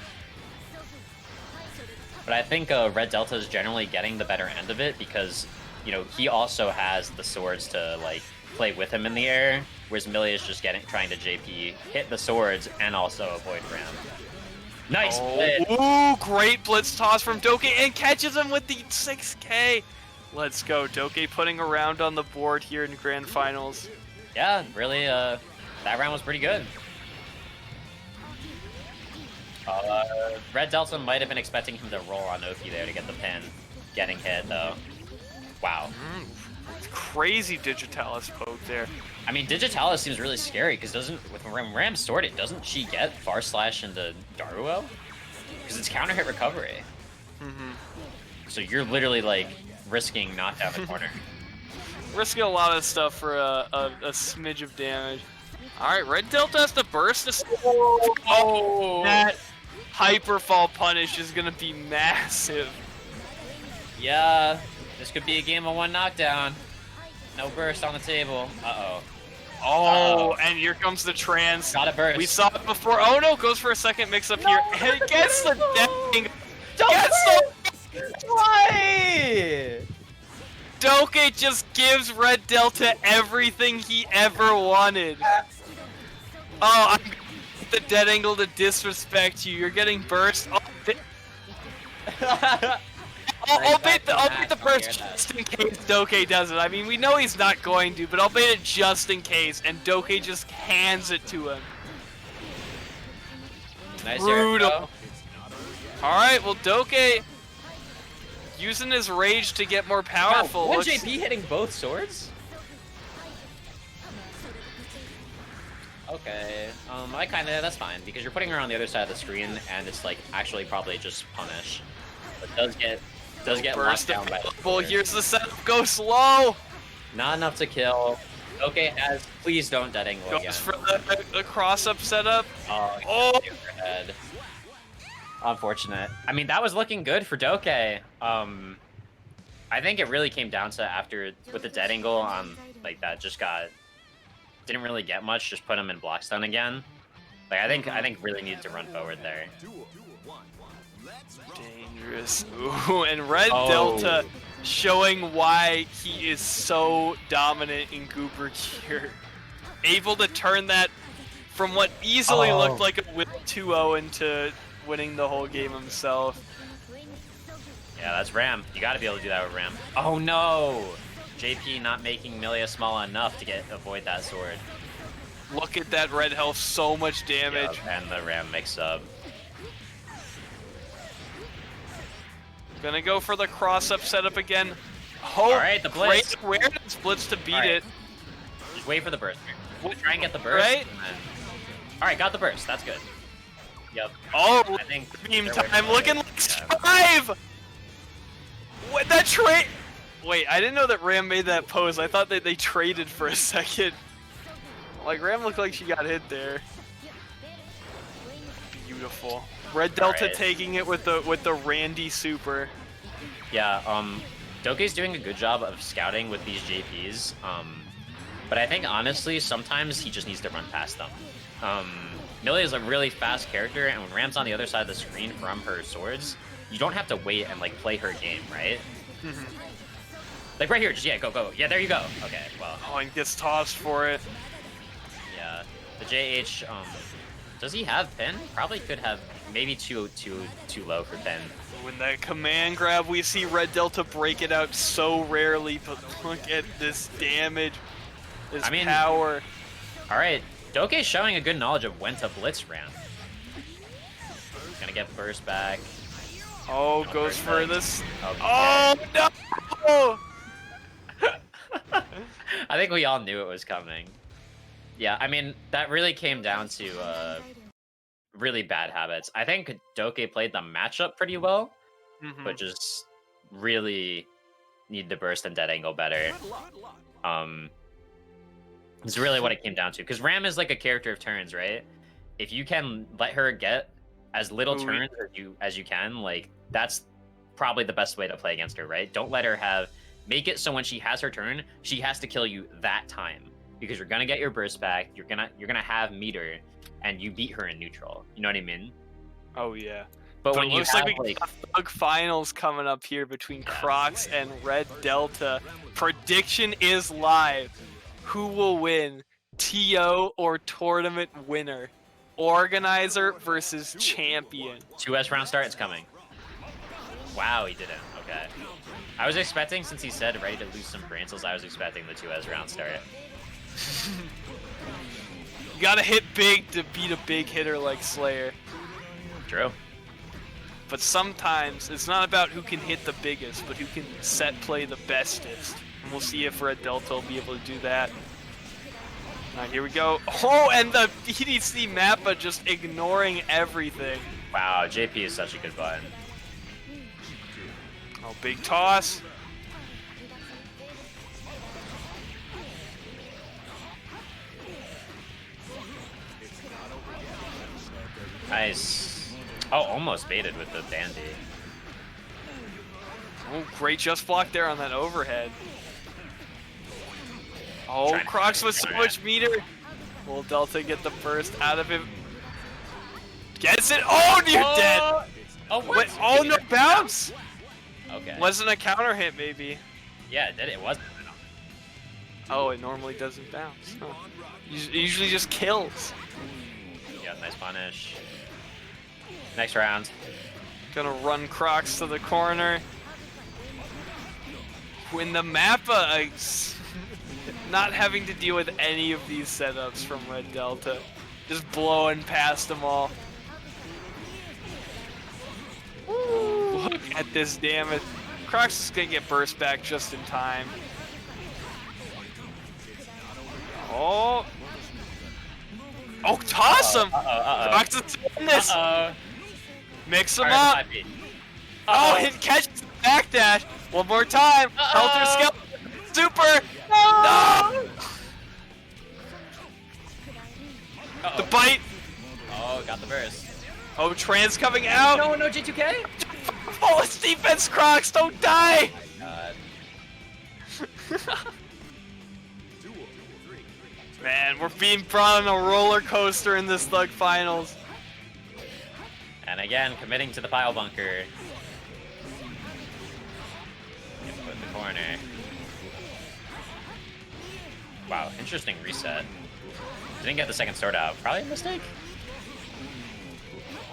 But I think, Red Delta is generally getting the better end of it because, you know, he also has the swords to, like, play with him in the air, whereas Millie is just trying to JP, hit the swords, and also avoid Ram. Nice blitz. Ooh, great blitz toss from Douke and catches him with the 6K. Let's go, Douke putting a round on the board here in Grand Finals. Yeah, really, that round was pretty good. Red Delta might have been expecting him to roll on Oki there to get the pin. Getting hit, though. Wow. Crazy Digitalis poke there. I mean, Digitalis seems really scary because with Ram's sword, doesn't she get Far Slash into Daruo? Because it's counter hit recovery. So you're literally like risking knockdown the corner. Risking a lot of stuff for a smidge of damage. All right, Red Delta has to burst. Oh, that hyperfall punish is gonna be massive. Yeah, this could be a game of one knockdown. No burst on the table. Uh-oh. Oh, and here comes the trance. Got a burst. We saw it before. Oh no, goes for a second mix-up here. And it gets the dang. Gets the... Why? Douke just gives Red Delta everything he ever wanted. Oh, I'm the dead angle to disrespect you. You're getting burst. I'll bait the burst just in case Douke does it. I mean, we know he's not going to, but I'll bait it just in case, and Douke just hands it to him. Nice. Brutal. Alright, well, Douke using his rage to get more powerful. Wow, one JP hitting both swords? Okay, that's fine, because you're putting her on the other side of the screen, and it's, like, actually probably just punish. But does get locked down by the sword. Here's the setup, go slow! Not enough to kill. Okay, please don't dead angle again. Goes for the cross-up setup. Oh! Overhead. Unfortunate. I mean, that was looking good for Douke. I think it really came down to with the dead angle, like that just didn't really get much, just put him in block stun again. Like, I think really needed to run forward there. Dangerous. Ooh, and Red Delta showing why he is so dominant in Goober gear. Able to turn that from what easily looked like a whip 2-0 into winning the whole game himself. Yeah, that's Ram. You gotta be able to do that with Ram. Oh no! JP not making Milia small enough to avoid that sword. Look at that red health, so much damage. Yep, and the Ram mix-up. Gonna go for the cross-up setup again. Oh, alright, the blitz. Great awareness blitz to beat it. Just wait for the burst. Try and get the burst. Right? Alright, got the burst. That's good. Yep. Oh, I think beam time looking like Strive! What, that trade? Wait, I didn't know that Ram made that pose. I thought that they traded for a second. Like, Ram looked like she got hit there. Beautiful. Red Delta taking it with the Randy super. Yeah, Douke's doing a good job of scouting with these JPs. But I think honestly, sometimes he just needs to run past them. Millie is a really fast character, and when Ram's on the other side of the screen from her swords, you don't have to wait and like play her game, right? Like right here, just go. Yeah, there you go. Okay, well. Oh, and gets tossed for it. Yeah, the JH. Does he have pin? Probably could have maybe too low for Pin. When that command grab, we see Red Delta break it out so rarely, but look at this damage, this power. All right, Douke's showing a good knowledge of when to blitz Ram. Gonna get burst back. Oh, no, goes for this. Okay. Oh no! I think we all knew it was coming. Yeah, I mean, that really came down to really bad habits. I think Douke played the matchup pretty well, but just really need the burst and dead angle better. It's really what it came down to. Because Ram is like a character of turns, right? If you can let her get as little turns as you can, like, that's probably the best way to play against her, right? Don't let her make it so when she has her turn, she has to kill you that time. Because you're gonna get your burst back, you're gonna have meter, and you beat her in neutral. You know what I mean? Oh yeah. But when it you looks have, like we got Thug finals coming up here between Crocs and Red Delta. Prediction is live. Who will win? TO or tournament winner? Organizer versus champion. 2S round start is coming. Wow, he didn't. Okay. I was expecting, since he said ready to lose some brancels, I was expecting the 2S round start. You gotta hit big to beat a big hitter like Slayer. True. But sometimes it's not about who can hit the biggest, but who can set play the bestest. And we'll see if Red Delta will be able to do that. Alright, here we go. Oh, and the EDC Mappa just ignoring everything. Wow, JP is such a good button. Oh, big toss. Nice. Oh, almost baited with the bandy. Oh, great just block there on that overhead. Oh, Crocs with so much meter. Will Delta get the burst out of him? Gets it. Oh, you're dead. Oh, what? Wait, oh, no bounce. Okay. Wasn't a counter hit, maybe. Yeah, it did. It wasn't. Oh, it normally doesn't bounce. Oh. It usually just kills. Yeah, nice punish. Next round. Gonna run Crocs to the corner. When the Mappa, not having to deal with any of these setups from Red Delta. Just blowing past them all. Ooh, look at this damage. Crocs is gonna get burst back just in time. Oh. Oh, toss him! Crocs is doing this! Mix them up! Oh, it catches the backdash! One more time! Helter Skeleton! Super! No! The bite! Oh, got the burst. Oh, Trans coming out! No, G2K? Oh, it's defense, Crocs! Don't die! Man, we're being brought on a roller coaster in this Thug Finals. And again, committing to the pile bunker. Put the corner. Wow, interesting reset. Didn't get the second sword out. Probably a mistake.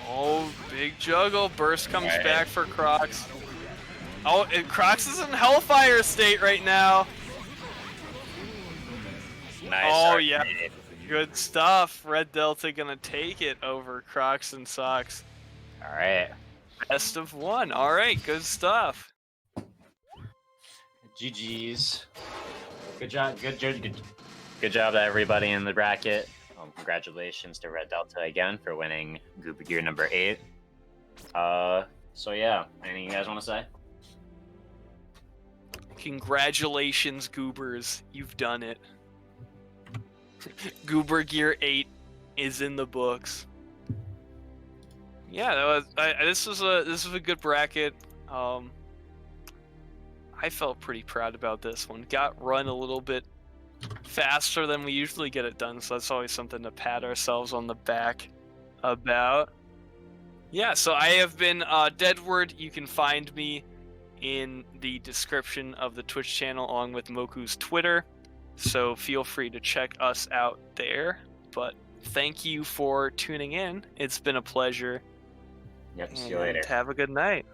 Oh, big juggle. Burst comes back for Crocs. Oh, Crocs is in Hellfire state right now. Nice. Oh, yeah. Good stuff. Red Delta gonna take it over Crocs and Socks. All right. Best of one. All right, good stuff. GG's. Good job. Good job to everybody in the bracket. Congratulations to Red Delta again for winning Goober Gear number 8. So yeah, anything you guys want to say? Congratulations, Goobers. You've done it. Goober Gear 8 is in the books. Yeah, that was this was a good bracket. I felt pretty proud about this one. Got run a little bit faster than we usually get it done, so that's always something to pat ourselves on the back about. Yeah, so I have been Deadward. You can find me in the description of the Twitch channel along with Moku's Twitter, so feel free to check us out there. But thank you for tuning in. It's been a pleasure. Yep. See you later. Have a good night.